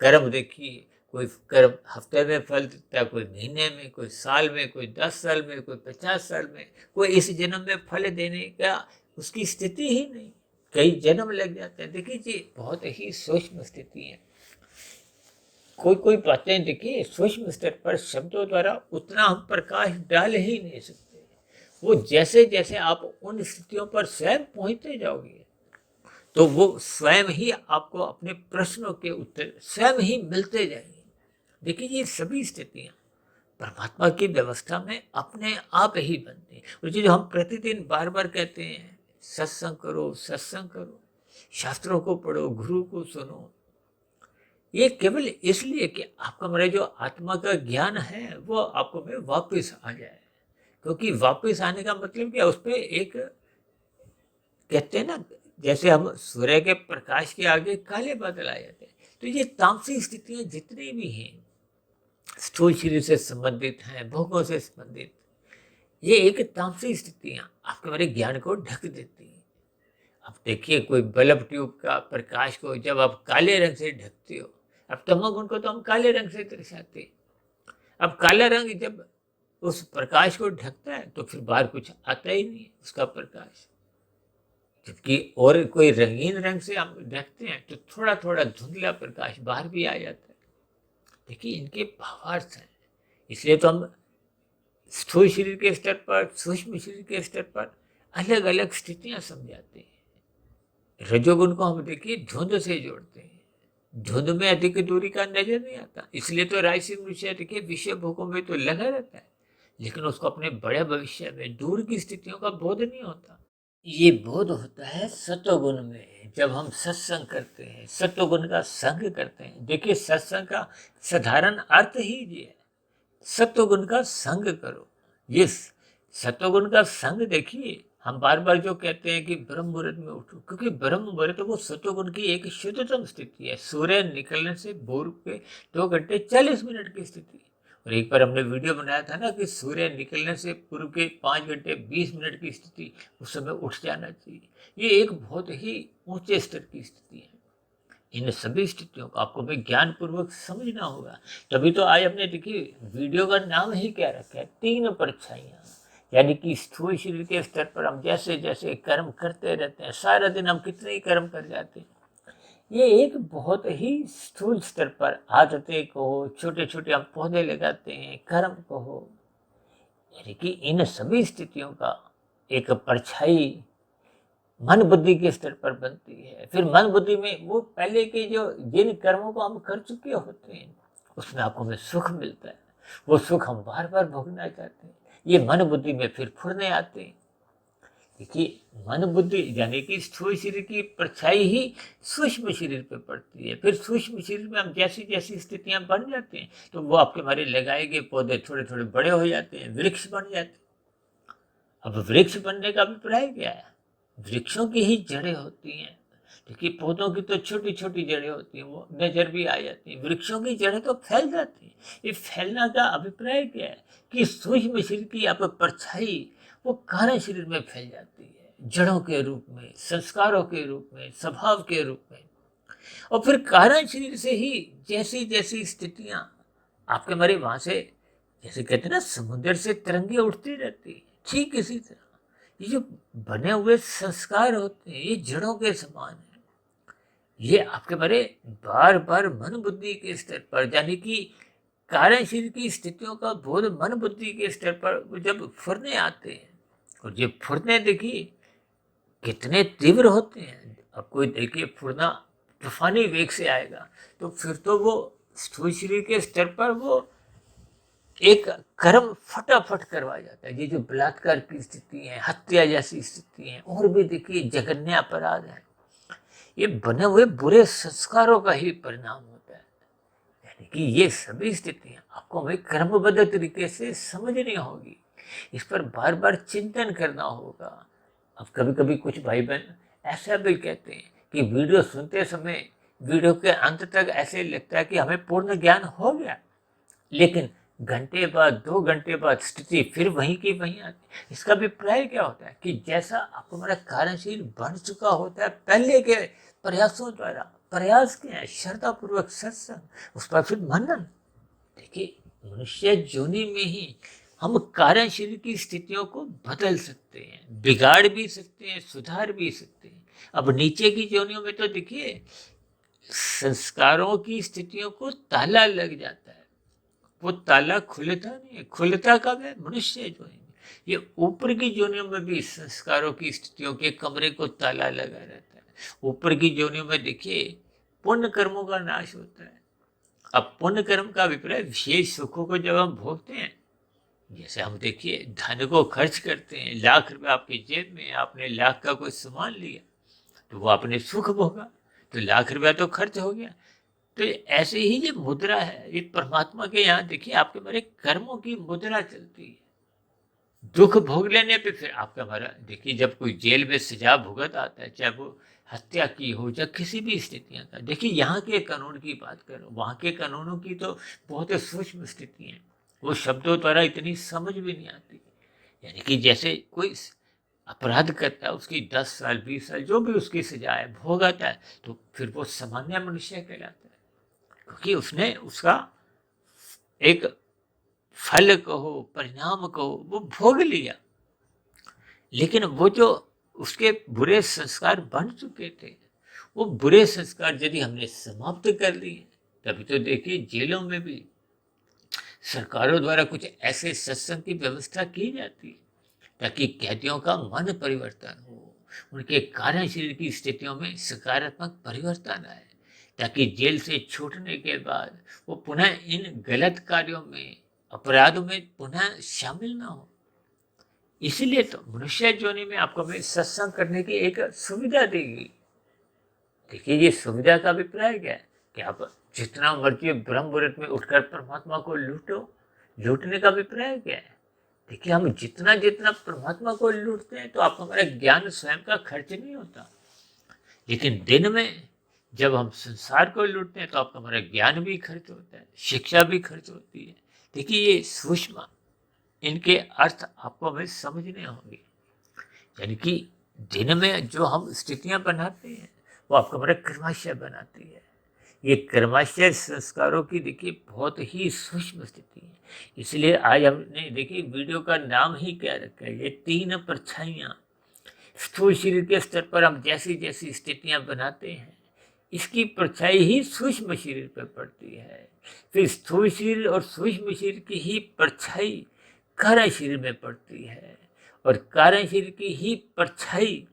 कर्म देखिए, कोई कर्म हफ्ते में फल देता है, कोई महीने में, कोई साल में, कोई 10 साल में, कोई 50 साल में, कोई इस जन्म में फल देने का उसकी स्थिति ही नहीं, कई जन्म लग जाते हैं। देखिए जी बहुत ही सूक्ष्म स्थिति है। कोई कोई बातें देखिए सूक्ष्म स्तर पर शब्दों द्वारा उतना हम प्रकाश डाल ही नहीं सकते। वो जैसे जैसे आप उन स्थितियों पर स्वयं पहुंचते जाओगे तो वो स्वयं ही आपको अपने प्रश्नों के उत्तर स्वयं ही मिलते जाएंगे। देखिए ये सभी स्थितियां परमात्मा की व्यवस्था में अपने आप ही बनती हैं। और जो हम प्रतिदिन बार बार कहते हैं सत्संग करो, सत्संग करो, शास्त्रों को पढ़ो, गुरु को सुनो, ये केवल इसलिए कि आपका मेरा जो आत्मा का ज्ञान है वो आपको में वापस आ जाए। क्योंकि वापस आने का मतलब क्या, उस पर एक कहते हैं ना, जैसे हम सूर्य के प्रकाश के आगे काले बादल आ जाते हैं, तो ये तामसिक स्थितियां जितनी भी हैं स्थूल शरीर से संबंधित हैं, भोगों से संबंधित, ये एक तामसिक स्थितियां आपके मेरे ज्ञान को ढक देती हैं। अब देखिए कोई बल्ब ट्यूब का प्रकाश को जब आप काले रंग से ढकते हो, अब तमोगुण को तो हम काले रंग से दर्शाते हैं। अब काला रंग जब उस प्रकाश को ढकता है तो फिर बाहर कुछ आता ही नहीं है उसका प्रकाश। जबकि और कोई रंगीन रंग से हम ढकते हैं तो थोड़ा थोड़ा धुंधला प्रकाश बाहर भी आ जाता है। देखिए इनके भावार्थ हैं। इसलिए तो हम स्थूल शरीर के स्तर पर, सूक्ष्म शरीर के स्तर पर अलग अलग स्थितियां समझाते हैं। रजोगुण को हम देखिए धुंध से जोड़ते हैं, धुंध में अधिक दूरी का नजर नहीं आता। इसलिए तो राशि मनुष्य देखिए विषय भोगों में तो लगा रहता है, लेकिन उसको अपने बड़े भविष्य में दूर की स्थितियों का बोध नहीं होता। ये बोध होता है सत्वगुण में, जब हम सत्संग करते हैं, सत्वगुण का संग करते हैं। देखिए सत्संग का साधारण अर्थ ही ये है, सत्वगुण का संग करो। ये सत्वगुण का संग देखिए, हम बार बार जो कहते हैं कि ब्रह्म मुहूर्त में उठो, क्योंकि ब्रह्म मुहूर्त वो सत्वगुण की एक शुद्धतम स्थिति है। सूर्य निकलने से भोर के 2 घंटे 40 मिनट की स्थिति, और एक बार हमने वीडियो बनाया था ना कि सूर्य निकलने से पूर्व के 5 घंटे 20 मिनट की स्थिति, उस समय उठ जाना चाहिए। ये एक बहुत ही ऊंचे स्तर की स्थिति है। इन सभी स्थितियों को आपको भी ज्ञान पूर्वक समझना होगा। तभी तो आज हमने देखिए वीडियो का नाम ही क्या रखा है, 3 परछाइयाँ। यानी कि स्थूल शरीर के स्तर पर हम जैसे जैसे कर्म करते रहते हैं, सारा दिन हम कितने ही कर्म कर जाते हैं। ये एक बहुत ही स्थूल स्तर पर आदतें कहो, छोटे छोटे हम पौधे लगाते हैं, कर्म कहो, यानी कि इन सभी स्थितियों का एक परछाई मन बुद्धि के स्तर पर बनती है। फिर मन बुद्धि में वो पहले के जो जिन कर्मों को हम कर चुके होते हैं, उसमें आपको हमें सुख मिलता है। वो सुख हम बार बार भोगना चाहते हैं। ये मन बुद्धि में फिर फुरने आते हैं। देखिए, मन बुद्धि यानी कि स्थूल शरीर की परछाई ही सूक्ष्म शरीर पे पड़ती है। फिर सूक्ष्म शरीर में हम जैसी जैसी स्थितियां बन जाते हैं, तो वो आपके हमारे लगाए गए पौधे थोड़े थोड़े बड़े हो जाते हैं, वृक्ष बन जाते हैं। अब वृक्ष बनने का अभिप्राय क्या है? वृक्षों की ही जड़ें होती हैं। देखिए, पौधों की तो छोटी छोटी जड़ें होती हैं, वो नजर भी आ जाती हैं। वृक्षों की जड़ें तो फैल जाती हैं। ये फैलना का अभिप्राय क्या है कि सूक्ष्म शरीर की आप परछाई वो कारण शरीर में फैल जाती है, जड़ों के रूप में, संस्कारों के रूप में, स्वभाव के रूप में। और फिर कारण शरीर से ही जैसी जैसी स्थितियां आपके हमारे वहां से, जैसे कहते हैं ना, समुद्र से तरंगे उठती रहती है, ठीक इसी तरह ये जो बने हुए संस्कार होते हैं, ये जड़ों के समान है। ये आपके बारे बार बार मन बुद्धि के स्तर पर, यानी कि कारण शरीर की स्थितियों का बोध मन बुद्धि के स्तर पर जब फुरने आते हैं, और ये फुरने देखिए कितने तीव्र होते हैं। अब कोई देखिए फुरना तूफानी वेग से आएगा, तो फिर तो वो स्थूल शरीर के स्तर पर वो एक कर्म फटाफट करवा जाता है। ये जो बलात्कार की स्थिति है, हत्या जैसी स्थिति है, और भी देखिए जघन्य अपराध है, ये बने हुए बुरे संस्कारों का ही परिणाम होता है। यानी कि ये सभी स्थितियां आपको हमें क्रमबद्ध तरीके से समझनी होगी, इस पर बार बार चिंतन करना होगा। अब कभी कभी कुछ भाई बहन ऐसा भी कहते हैं कि वीडियो सुनते समय वीडियो के अंत तक ऐसे लगता है कि हमें पूर्ण ज्ञान हो गया, लेकिन घंटे बाद 2 घंटे बाद स्थिति फिर वहीं की वहीं आती है। इसका अभिप्राय क्या होता है कि जैसा आपको हमारा कार्यशील बन चुका होता है पहले के प्रयासों द्वारा, प्रयास क्या है, श्रद्धा पूर्वक सत्संग, उस पर फिर मनन। देखिए, मनुष्य जोनि में ही हम कार्यशील की स्थितियों को बदल सकते हैं, बिगाड़ भी सकते हैं, सुधार भी सकते हैं। अब नीचे की जोनियों में तो देखिए संस्कारों की स्थितियों को ताला लग जाता है, वो ताला खुलता नहीं है। खुलता कब है? मनुष्य जोनि में। ये ऊपर की जोनियों में भी संस्कारों की स्थितियों के कमरे को ताला लगा रहता है। ऊपर की जोनियों में देखिए पुण्य कर्मों का नाश होता है। अब पुण्य कर्म का अभिप्राय विशेष सुखों को जब हम भोगते हैं, जैसे हम देखिए धन को खर्च करते हैं, लाख रुपए आपकी जेब में, आपने लाख का कोई सामान लिया तो वो आपने सुख भोगा, तो लाख रुपया तो खर्च हो गया। तो ऐसे ही ये मुद्रा है, ये परमात्मा के यहाँ देखिए आपके मेरे कर्मों की मुद्रा चलती है। दुख भोग लेने पे फिर आपका हमारा देखिए, जब कोई जेल में सजा भुगत आता है, चाहे वो हत्या की हो या किसी भी स्थितियां का, देखिए यहाँ के कानून की बात करो, वहाँ के कानूनों की तो बहुत सूक्ष्म स्थिति है, वो शब्दों द्वारा इतनी समझ भी नहीं आती। यानी कि जैसे कोई अपराध करता है, उसकी 10 साल 20 साल जो भी उसकी सजा है भोगाता है, तो फिर वो सामान्य मनुष्य कहलाता है, क्योंकि उसने उसका एक फल कहो, परिणाम कहो, वो भोग लिया। लेकिन वो जो उसके बुरे संस्कार बन चुके थे, वो बुरे संस्कार यदि हमने समाप्त कर लिए, तभी तो देखिए जेलों में भी सरकारों द्वारा कुछ ऐसे सत्संग की व्यवस्था की जाती है ताकि कैदियों का मन परिवर्तन हो, उनके कार्य शरीर की स्थितियों में सकारात्मक परिवर्तन आए, ताकि जेल से छूटने के बाद वो पुनः इन गलत कार्यों में, अपराधों में पुनः शामिल ना हो। इसीलिए तो मनुष्य जोनि में आपको हमें सत्संग करने की एक सुविधा देगी। देखिए, ये सुविधा का अभिप्राय क्या है कि आप जितना मर्जी ब्रह्म मुहूर्त में उठकर परमात्मा को लूटो। लूटने का अभिप्राय क्या है? देखिए, हम जितना जितना परमात्मा को लूटते हैं तो आपको हमारा ज्ञान स्वयं का खर्च नहीं होता, लेकिन दिन में जब हम संसार को लूटते हैं तो आपका हमारा ज्ञान भी खर्च होता है, शिक्षा भी खर्च होती है। देखिए ये सूक्ष्म इनके अर्थ आपको हमें समझने होंगे। यानी कि दिन में जो हम स्थितियां बनाते हैं वो आपको हमारा कर्माशय बनाती है। ये कर्माशय संस्कारों की देखिए बहुत ही सूक्ष्म स्थिति है। इसलिए आज हमने देखिए वीडियो का नाम ही क्या रखा है, ये तीन परछाइयाँ। स्थूल शरीर के स्तर पर हम जैसी जैसी स्थितियां बनाते हैं इसकी परछाई ही सूक्ष्म शरीर पर पड़ती है। फिर स्थूल शरीर और सूक्ष्म शरीर की ही परछाई कारण शरीर में पड़ती है और कारण शरीर की ही परछाई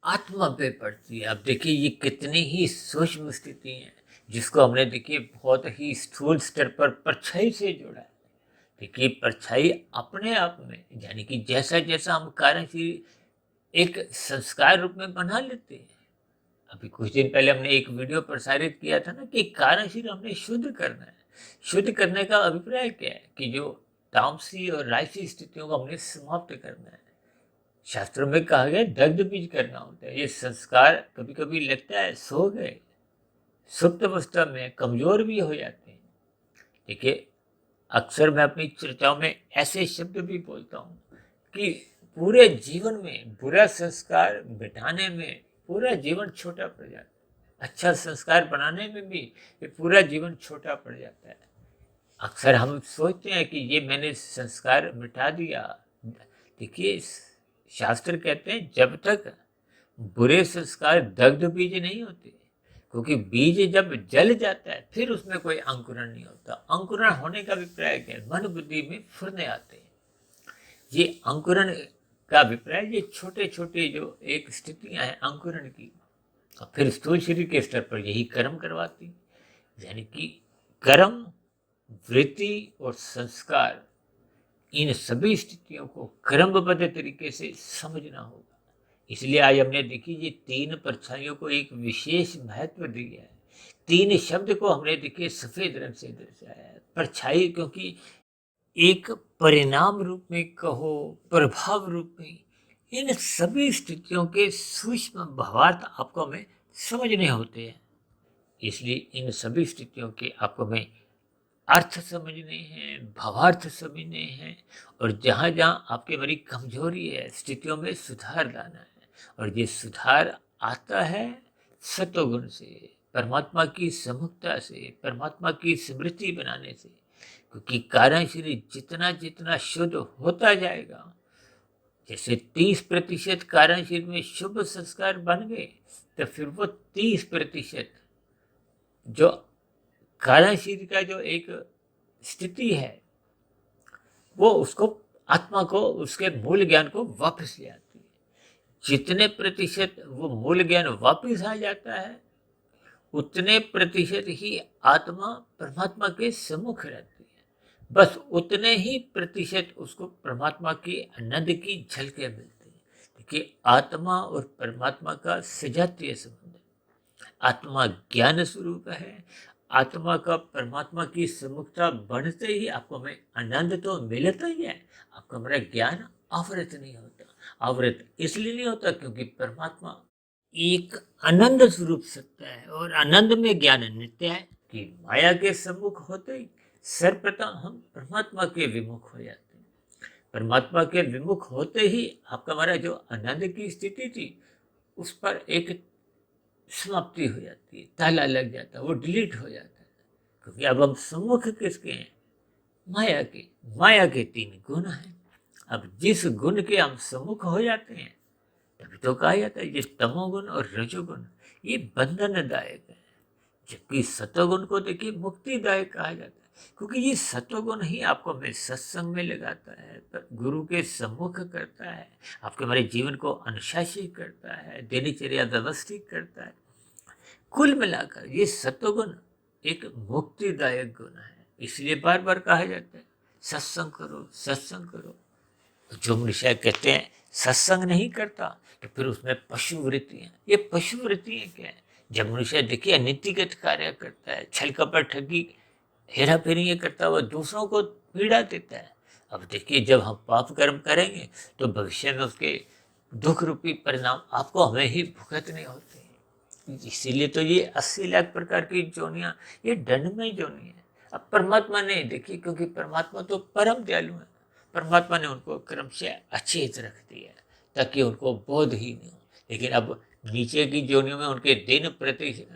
आत्मा पे पड़ती है। अब देखिए ये कितनी ही सूक्ष्म स्थिति है जिसको हमने देखिए बहुत ही स्थूल स्तर पर परछाई से जोड़ा है। देखिए परछाई अपने आप में यानी कि जैसा जैसा हम कारण शरीर एक संस्कार रूप में बना लेते हैं। अभी कुछ दिन पहले हमने एक वीडियो प्रसारित किया था ना कि कारण शरीर हमने शुद्ध करना है। शुद्ध करने का अभिप्राय क्या है कि जो तामसी और राजसी स्थितियों को हमने समाप्त करना है। शास्त्रों में कहा गया दग्ध बीज करना होता है। ये संस्कार कभी कभी लगता है सो गए, सुप्त अवस्था में कमजोर भी हो जाते हैं। देखिए अक्सर मैं अपनी चर्चाओं में ऐसे शब्द भी बोलता हूँ कि पूरे जीवन में बुरा संस्कार मिटाने में पूरा जीवन छोटा पड़ जाता है, अच्छा संस्कार बनाने में भी ये पूरा जीवन छोटा पड़ जाता है। अक्सर हम सोचते हैं कि ये मैंने संस्कार मिटा दिया। देखिए शास्त्र कहते हैं जब तक बुरे संस्कार दग्ध बीज नहीं होते, क्योंकि बीज जब जल जाता है फिर उसमें कोई अंकुरण नहीं होता। अंकुरण होने का अभिप्राय क्या है, मन बुद्धि में फुरने आते हैं। ये अंकुरण का अभिप्राय ये छोटे छोटे जो एक स्थितियां हैं अंकुरण की, और फिर स्थूल शरीर के स्तर पर यही कर्म करवाती। यानी कि कर्म, वृत्ति और संस्कार, इन सभी स्थितियों को क्रमबद्ध तरीके से समझना होगा। इसलिए आज हमने देखी ये तीन परछाइयों को एक विशेष महत्व दिया है। तीन शब्द को हमने देखिए सफेद रंग से दर्शाया है। परछाई क्योंकि एक परिणाम रूप में कहो, प्रभाव रूप में, इन सभी स्थितियों के सूक्ष्म भावार्थ आपको हमें समझने होते हैं। इसलिए इन सभी स्थितियों के आपको हमें अर्थ समझने हैं, भावार्थ समझने हैं, और जहाँ जहाँ आपकी बड़ी कमजोरी है स्थितियों में सुधार लाना है। और ये सुधार आता है सतोगुण से, परमात्मा की सम्मुखता से, परमात्मा की स्मृति बनाने से। क्योंकि कारण शरीर जितना जितना शुद्ध होता जाएगा, जैसे 30% कारण शरीर में शुभ संस्कार बन गए, तो फिर वो 30% जो कारण शरीर का जो एक स्थिति है वो उसको आत्मा को उसके मूल ज्ञान को वापस ले आती है। जितने प्रतिशत वो मूल ज्ञान वापस आ जाता है उतने प्रतिशत ही आत्मा परमात्मा के सम्मुख रहती है। बस उतने ही प्रतिशत उसको परमात्मा के आनंद की झलकें मिलती है। देखिए आत्मा और परमात्मा का सजातीय संबंध है। आत्मा ज्ञान स्वरूप है। आत्मा का परमात्मा की सम्मुखता बढ़ते ही आपको हमें आनंद तो मिलता ही है, आपका हमारा ज्ञान आवृत नहीं होता। आवृत इसलिए नहीं होता क्योंकि परमात्मा एक आनंद स्वरूप सत्ता है और आनंद में ज्ञान नित्य है। कि माया के सम्मुख होते ही सर्वप्रथम हम परमात्मा के विमुख हो जाते हैं। परमात्मा के विमुख होते ही आपका हमारा जो आनंद की स्थिति थी उस पर एक समाप्ति हो जाती है, ताला लग जाता है, वो डिलीट हो जाता है। क्योंकि अब हम सम्मुख किसके हैं, माया के। माया के तीन गुण हैं। अब जिस गुण के हम सम्मुख हो जाते हैं तभी तो कहा जाता है ये तमोगुण और रजोगुण ये बंधनदायक है, जबकि सतोगुण को देखिए मुक्तिदायक कहा जाता है। क्योंकि ये सतोगुण ही आपको हमें सत्संग में लगाता है, गुरु के सम्मुख करता है, आपके हमारे जीवन को अनुशासित करता है, दिनचर्या व्यवस्थित करता है। कुल मिलाकर ये सतोगुण एक मुक्तिदायक गुण है। इसलिए बार बार कहा जाता है सत्संग करो, सत्संग करो। जो मनुष्य कहते हैं सत्संग नहीं करता तो फिर उसमें पशु वृत्तियां। ये पशु वृत्तियां क्या है, जब मनुष्य देखिए नीतिगत कार्य करता है, छल कपट ठगी हेरा फेरी करता हुआ दूसरों को पीड़ा देता है। अब देखिए जब हम पाप कर्म करेंगे तो भविष्य में उसके दुख रूपी परिणाम आपको हमें ही भुगतने होते हैं। इसीलिए तो ये 80 लाख प्रकार की जोनियां ये दंडमय जोनी है। अब परमात्मा ने देखिए, क्योंकि परमात्मा तो परम दयालु है, परमात्मा ने उनको क्रम से अचेत रख दिया ताकि उनको बोध ही नहीं हो। लेकिन अब नीचे की योनियों में उनके दिन प्रति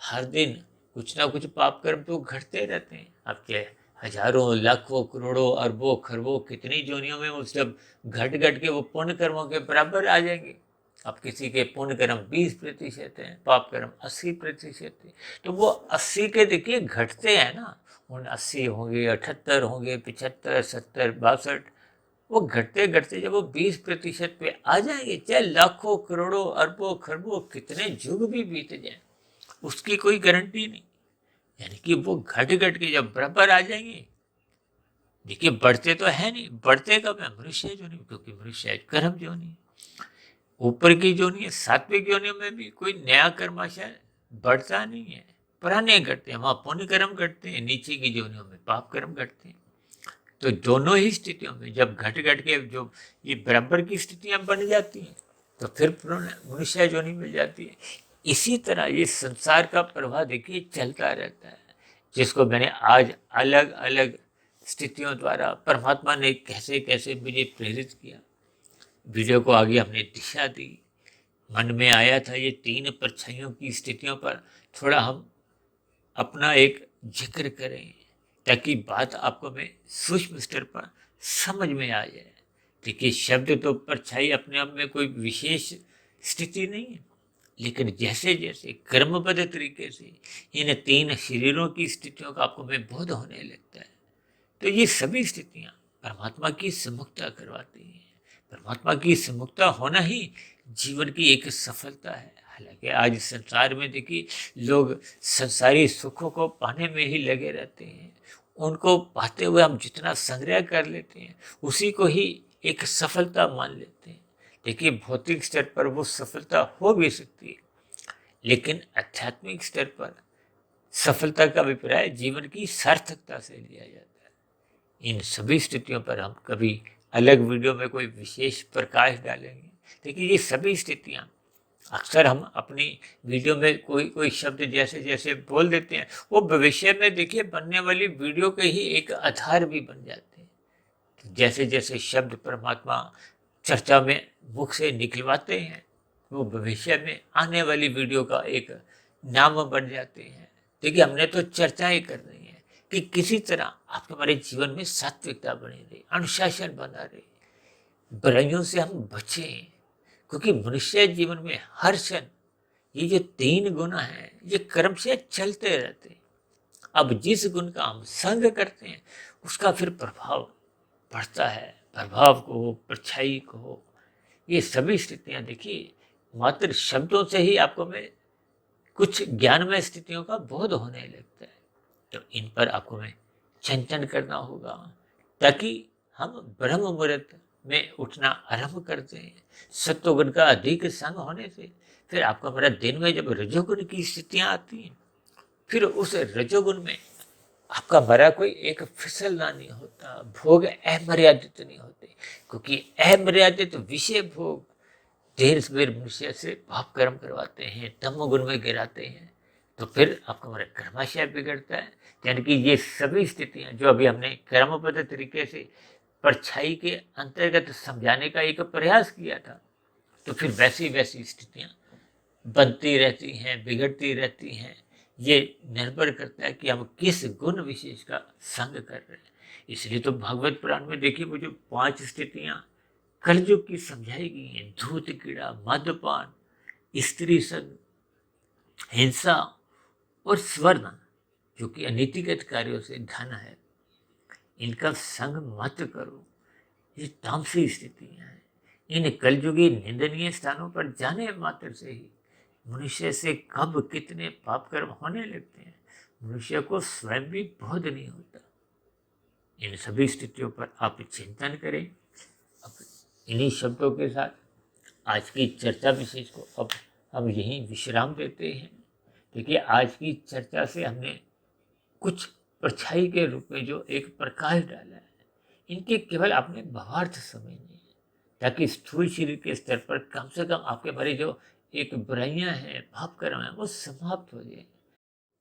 हर दिन कुछ ना कुछ पाप कर्म तो घटते रहते हैं। अब क्या हजारों लाखों करोड़ों अरबों खरबों कितनी योनियों में वो सब घट घट के वो पुण्य कर्मों के बराबर आ जाएंगे। अब किसी के पुण्य कर्म 20% हैं, पाप कर्म 80% है, तो वो 80 के देखिए घटते हैं ना। उन 80 होंगे, 78 होंगे, 75, 70, 62, वो घटते घटते जब वो 20% पे आ जाएंगे, चाहे लाखों करोड़ों अरबों खरबों कितने युग भी बीत जाए, उसकी कोई गारंटी नहीं। यानी कि वो घट घट के जब बराबर आ जाएंगे, देखिए बढ़ते तो है नहीं, बढ़ते कब है? मनुष्य जो नहीं, क्योंकि मनुष्य कर्म जो नहीं, ऊपर की जो नहीं है, सात्विक योनियों में भी कोई नया कर्माशय बढ़ता नहीं है, पुराने घटते हैं, वहां पुण्य कर्म घटते हैं, नीचे की योनियों में पाप कर्म घटते हैं। तो दोनों ही स्थितियों में जब घट घट के जो ये बराबर की स्थितियां बन जाती हैं, तो फिर मनुष्य जो नहीं मिल जाती है। इसी तरह ये संसार का प्रवाह देखिए चलता रहता है, जिसको मैंने आज अलग अलग स्थितियों द्वारा परमात्मा ने कैसे कैसे मुझे प्रेरित किया, वीडियो को आगे हमने दिशा दी। मन में आया था ये 3 परछाइयों की स्थितियों पर थोड़ा हम अपना एक जिक्र करें, ताकि बात आपको में सूक्ष्म स्तर पर समझ में आ जाए। देखिए शब्द तो परछाई अपने आप में कोई विशेष स्थिति नहीं है, लेकिन जैसे जैसे कर्मबद्ध तरीके से इन 3 शरीरों की स्थितियों का आपको में बोध होने लगता है, तो ये सभी स्थितियां परमात्मा की सम्मुखता करवाती हैं। परमात्मा की सम्मुखता होना ही जीवन की एक सफलता है। हालांकि आज संसार में देखिए लोग संसारी सुखों को पाने में ही लगे रहते हैं, उनको पाते हुए हम जितना संग्रह कर लेते हैं उसी को ही एक सफलता मान लेते हैं। देखिए भौतिक स्तर पर वो सफलता हो भी सकती है, लेकिन आध्यात्मिक स्तर पर सफलता का अभिप्राय जीवन की सार्थकता से लिया जाता है। इन सभी स्थितियों पर हम कभी अलग वीडियो में कोई विशेष प्रकाश डालेंगे। देखिए ये सभी स्थितियां अक्सर हम अपनी वीडियो में कोई कोई शब्द जैसे जैसे बोल देते हैं, वो भविष्य में देखिए बनने वाली वीडियो के ही एक आधार भी बन जाते हैं। जैसे जैसे शब्द परमात्मा चर्चा में मुख से निकलवाते हैं, वो भविष्य में आने वाली वीडियो का एक नाम बन जाते हैं। देखिए हमने तो चर्चा ही करनी है कि किसी तरह आपके हमारे जीवन में सात्विकता बनी रहे, अनुशासन बना रहे, बुराइयों से हम बचें, क्योंकि मनुष्य जीवन में हर क्षण ये जो 3 गुण हैं ये कर्म से चलते रहते हैं। अब जिस गुण का हम संग करते हैं उसका फिर प्रभाव पड़ता है। प्रभाव को हो, परछाई को हो, ये सभी स्थितियां देखिए मात्र शब्दों से ही आपको में कुछ ज्ञानमय स्थितियों का बोध होने लगता है। तो इन पर आपको में चिंतन करना होगा, ताकि हम ब्रह्म मुहूर्त में उठना आरंभ करते हैं। सत्वगुण का अधिक संग होने से फिर आपका हमारा दिन में जब रजोगुण की स्थितियां आती हैं, फिर उस रजोगुण में आपका हमारा कोई एक फिसलना नहीं होता, भोग अमर्यादित नहीं होते, क्योंकि अमर्यादित विषय भोग देर सवेर मनुष्य से पाप कर्म करवाते हैं, तमोगुण में गिराते हैं। तो फिर आपका हमारा कर्माशय बिगड़ता है। यानी कि ये सभी स्थितियां जो अभी हमने कर्मबद्ध तरीके से परछाई के अंतर्गत समझाने का एक प्रयास किया था, तो फिर वैसी वैसी स्थितियां बनती रहती हैं, बिगड़ती रहती हैं। ये निर्भर करता है कि हम किस गुण विशेष का संग कर रहे हैं। इसलिए तो भागवत पुराण में देखिए वो जो 5 स्थितियां कलयुग की समझाई गई हैं, धूत कीड़ा, मद्यपान, स्त्री संग, हिंसा और स्वर्ण, जो कि अनीतिगत कार्यों से धन है, इनका संग मत करो। ये तामसी स्थितियां हैं। इन कलयुगी निंदनीय स्थानों पर जाने मात्र से ही मनुष्य से कब कितने पाप कर्म होने लगते हैं, मनुष्य को स्वयं भी बोध नहीं होता। इन सभी स्थितियों पर आप चिंतन करें। अब इन्हीं शब्दों के साथ आज की चर्चा विशेष को अब हम यहीं विश्राम देते हैं। देखिए आज की चर्चा से हमने कुछ परछाई के रूप में जो एक प्रकाश डाला है, इनके केवल आपने भावार्थ समझने हैं, ताकि स्थूल शरीर के स्तर पर कम से कम आपके बारे जो एक बुराइयां हैं, पाप कर्म है, वो समाप्त हो जाए।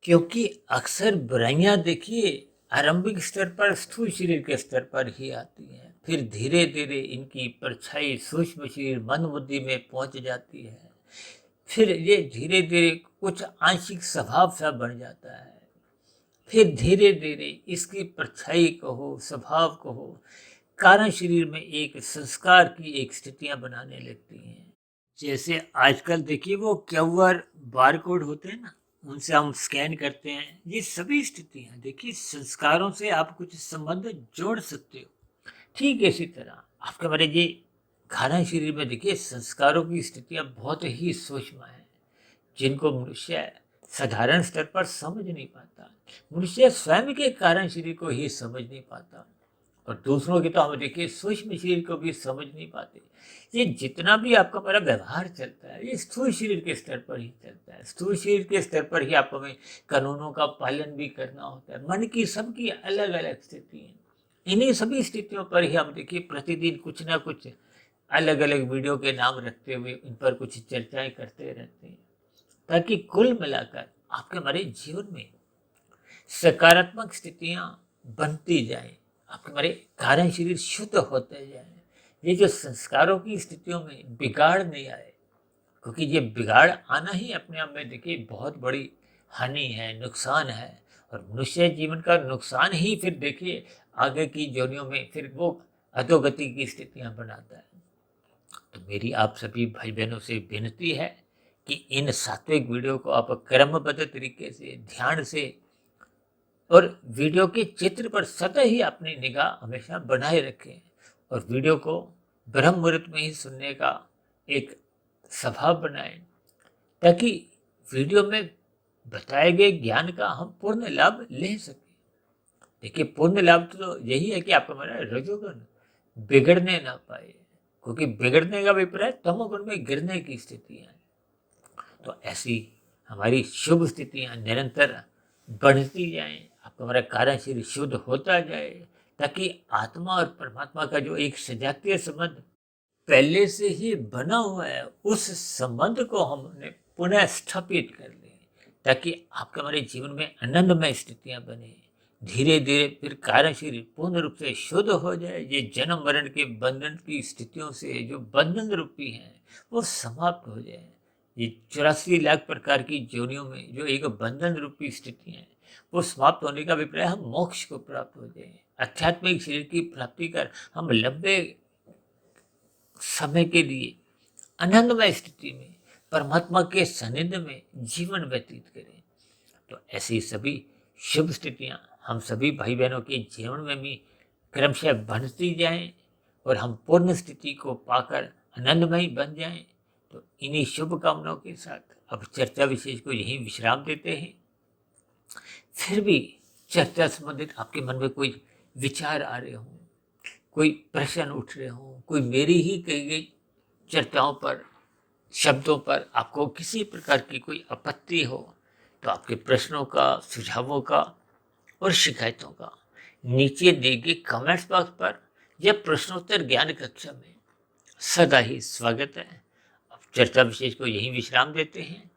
क्योंकि अक्सर बुराइयां देखिए आरंभिक स्तर पर स्थूल शरीर के स्तर पर ही आती हैं, फिर धीरे धीरे इनकी परछाई सूक्ष्म शरीर मन बुद्धि में पहुंच जाती है, फिर ये धीरे धीरे कुछ आंशिक स्वभाव सा बन जाता है, फिर धीरे धीरे इसकी परछाई कहो स्वभाव कहो कारण शरीर में एक संस्कार की एक स्थितियां बनाने लगती हैं। जैसे आजकल देखिए वो क्यूआर बारकोड होते हैं ना, उनसे हम स्कैन करते हैं, ये सभी स्थितियां देखिए संस्कारों से आप कुछ संबंध जोड़ सकते हो। ठीक इसी तरह आपके हमारे ये कारण शरीर में देखिए संस्कारों की स्थितियां बहुत ही सूक्ष्म है, जिनको मनुष्य साधारण स्तर पर समझ नहीं पाता। मनुष्य स्वयं के कारण शरीर को ही समझ नहीं पाता और दूसरों की तो हम देखिए सूक्ष्म शरीर को भी समझ नहीं पाते। ये जितना भी आपका हमारा व्यवहार चलता है ये स्थूल शरीर के स्तर पर ही चलता है। स्थूल शरीर के स्तर पर ही आपको हमें कानूनों का पालन भी करना होता है। मन की सबकी अलग अलग स्थिति है, इन्हीं सभी स्थितियों पर ही हम देखिए प्रतिदिन कुछ ना कुछ अलग अलग वीडियो के नाम रखते हुए इन पर कुछ चर्चाएं करते रहते हैं, ताकि कुल मिलाकर आपके हमारे जीवन में सकारात्मक स्थितियां बनती जाए, आपके हमारे कारण शरीर शुद्ध होते जाए, ये जो संस्कारों की स्थितियों में बिगाड़ नहीं आए, क्योंकि ये बिगाड़ आना ही अपने आप में देखिए बहुत बड़ी हानि है, नुकसान है। और मनुष्य जीवन का नुकसान ही फिर देखिए आगे की जोनियों में फिर वो अधोगति की स्थितियां बनाता है। तो मेरी आप सभी भाई बहनों से विनती है कि इन सात्विक वीडियो को आप क्रमबद्ध तरीके से ध्यान से और वीडियो के चित्र पर सतह ही अपनी निगाह हमेशा बनाए रखें और वीडियो को ब्रह्म मुहूर्त में ही सुनने का एक स्वभाव बनाएं, ताकि वीडियो में बताए गए ज्ञान का हम पूर्ण लाभ ले सकें। देखिए पूर्ण लाभ तो यही है कि आपका हमारा रजोगुण बिगड़ने ना पाए, क्योंकि बिगड़ने का अभिप्राय तमोगुण में गिरने की स्थिति है। तो ऐसी हमारी शुभ स्थितियां निरंतर बढ़ती जाएं, आपका हमारा कारण शरीर शुद्ध होता जाए, ताकि आत्मा और परमात्मा का जो एक सजातीय संबंध पहले से ही बना हुआ है उस संबंध को हमने पुनः स्थापित कर लें, ताकि आपके हमारे जीवन में आनंदमय स्थितियां बने। धीरे धीरे फिर कारण शरीर पूर्ण रूप से शुद्ध हो जाए, ये जन्म मरण के बंधन की स्थितियों से जो बंधन रूपी हैं वो समाप्त हो जाए। ये 84 लाख प्रकार की जोनियों में जो एक बंधन रूपी स्थिति है वो समाप्त होने का अभिप्राय हम मोक्ष को प्राप्त हो जाए, आध्यात्मिक शरीर की प्राप्ति कर हम लंबे समय के लिए आनंदमय स्थिति में परमात्मा के सानिध्य में जीवन व्यतीत करें। तो ऐसी सभी शुभ स्थितियां हम सभी भाई बहनों के जीवन में भी क्रमशः बढ़ती जाएं और हम पूर्ण स्थिति को पाकर आनंदमय बन जाएं। तो इन्हीं शुभ कामनाओं के साथ अब चर्चा विशेष को यहीं विश्राम देते हैं। फिर भी चर्चा संबंधित आपके मन में कोई विचार आ रहे हों, कोई प्रश्न उठ रहे हों, कोई मेरी ही कही गई चर्चाओं पर शब्दों पर आपको किसी प्रकार की कोई आपत्ति हो, तो आपके प्रश्नों का सुझावों का और शिकायतों का नीचे दिए गए कमेंट्स बॉक्स पर या प्रश्नोत्तर ज्ञान कक्षा में सदा ही स्वागत है। अब चर्चा विशेष को यहीं विश्राम देते हैं,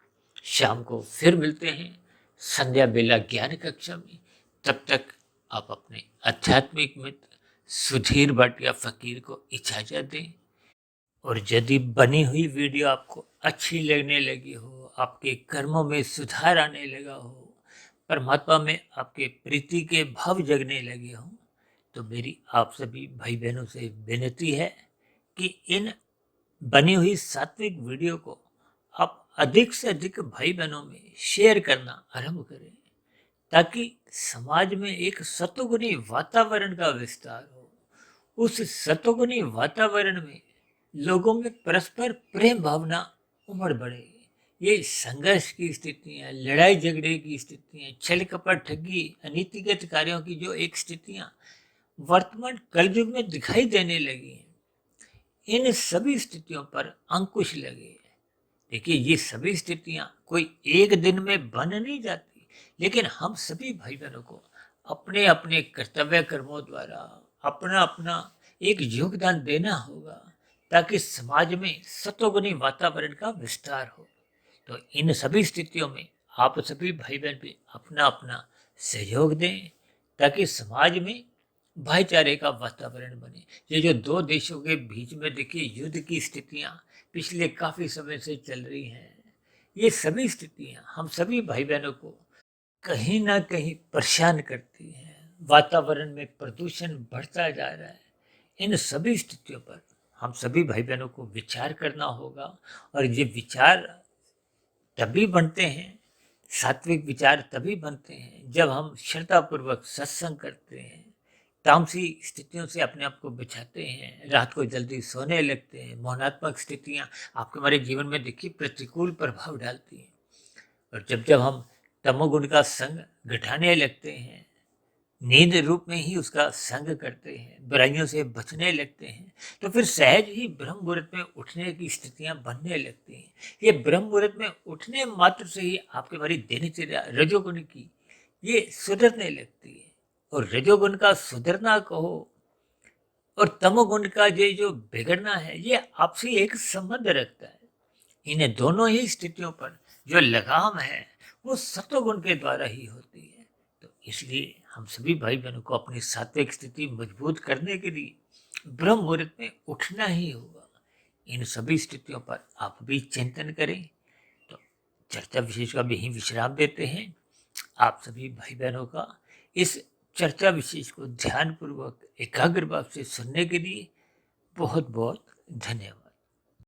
शाम को फिर मिलते हैं संध्या बेला ज्ञान कक्षा में। तब तक आप अपने आध्यात्मिक मित्र सुधीर भाटिया फकीर को इजाजत दें। और यदि बनी हुई वीडियो आपको अच्छी लगने लगी हो, आपके कर्मों में सुधार आने लगा हो, परमात्मा में आपके प्रीति के भाव जगने लगे हों, तो मेरी आप सभी भाई बहनों से विनती है कि इन बनी हुई सात्विक वीडियो को आप अधिक से अधिक भाई बहनों में शेयर करना आरंभ करें, ताकि समाज में एक सतोगुणी वातावरण का विस्तार हो। उस सतोगुणी वातावरण में लोगों में परस्पर प्रेम भावना उमड़ बढ़े। ये संघर्ष की स्थितियां, लड़ाई झगड़े की स्थितियां, छल कपट ठगी अनीतिगत कार्यों की जो एक स्थितियां वर्तमान कलयुग में दिखाई देने लगी हैं, इन सभी स्थितियों पर अंकुश लगे। देखिए ये सभी स्थितियां कोई एक दिन में बन नहीं जाती, लेकिन हम सभी भाई बहनों को अपने अपने कर्तव्य कर्मों द्वारा अपना अपना एक योगदान देना होगा, ताकि समाज में सतोगुणी वातावरण का विस्तार हो। तो इन सभी स्थितियों में आप सभी भाई बहन भी अपना अपना सहयोग दें ताकि समाज में भाईचारे का वातावरण बने। ये जो दो देशों के बीच में देखिए युद्ध की स्थितियां पिछले काफी समय से चल रही हैं, ये सभी स्थितियां हम सभी भाई बहनों को कहीं ना कहीं परेशान करती हैं। वातावरण में प्रदूषण बढ़ता जा रहा है। इन सभी स्थितियों पर हम सभी भाई बहनों को विचार करना होगा, और ये विचार तभी बनते हैं, सात्विक विचार तभी बनते हैं जब हम श्रद्धापूर्वक सत्संग करते हैं, तामसी स्थितियों से अपने आप को बचाते हैं, रात को जल्दी सोने लगते हैं। मौनात्मक स्थितियां आपके हमारे जीवन में देखिए प्रतिकूल प्रभाव डालती हैं, और जब जब हम तमोगुण का संग घटाने लगते हैं, नींद रूप में ही उसका संग करते हैं, बुराइयों से बचने लगते हैं, तो फिर सहज ही ब्रह्म मुहूर्त में उठने की स्थितियां बनने लगती हैं। ये ब्रह्म मुहूर्त में उठने मात्र से ही आपके हमारी दिनचर्या रजोगुण की ये सुधरने लगती है। और रजोगुण का सुधरना कहो और तमोगुण का ये जो बिगड़ना है, ये आपसे एक संबंध रखता है। इन दोनों ही स्थितियों पर जो लगाम है वो सत्वगुण के द्वारा ही होती है। तो इसलिए हम सभी भाई बहनों को अपनी सात्विक स्थिति मजबूत करने के लिए ब्रह्म मुहूर्त में उठना ही होगा। इन सभी स्थितियों पर आप भी चिंतन करें। तो चर्चा विशेष का भी यहीं विश्राम देते हैं। आप सभी भाई बहनों का इस चर्चा विशेष को ध्यानपूर्वक एकाग्र भाव से सुनने के लिए बहुत बहुत धन्यवाद।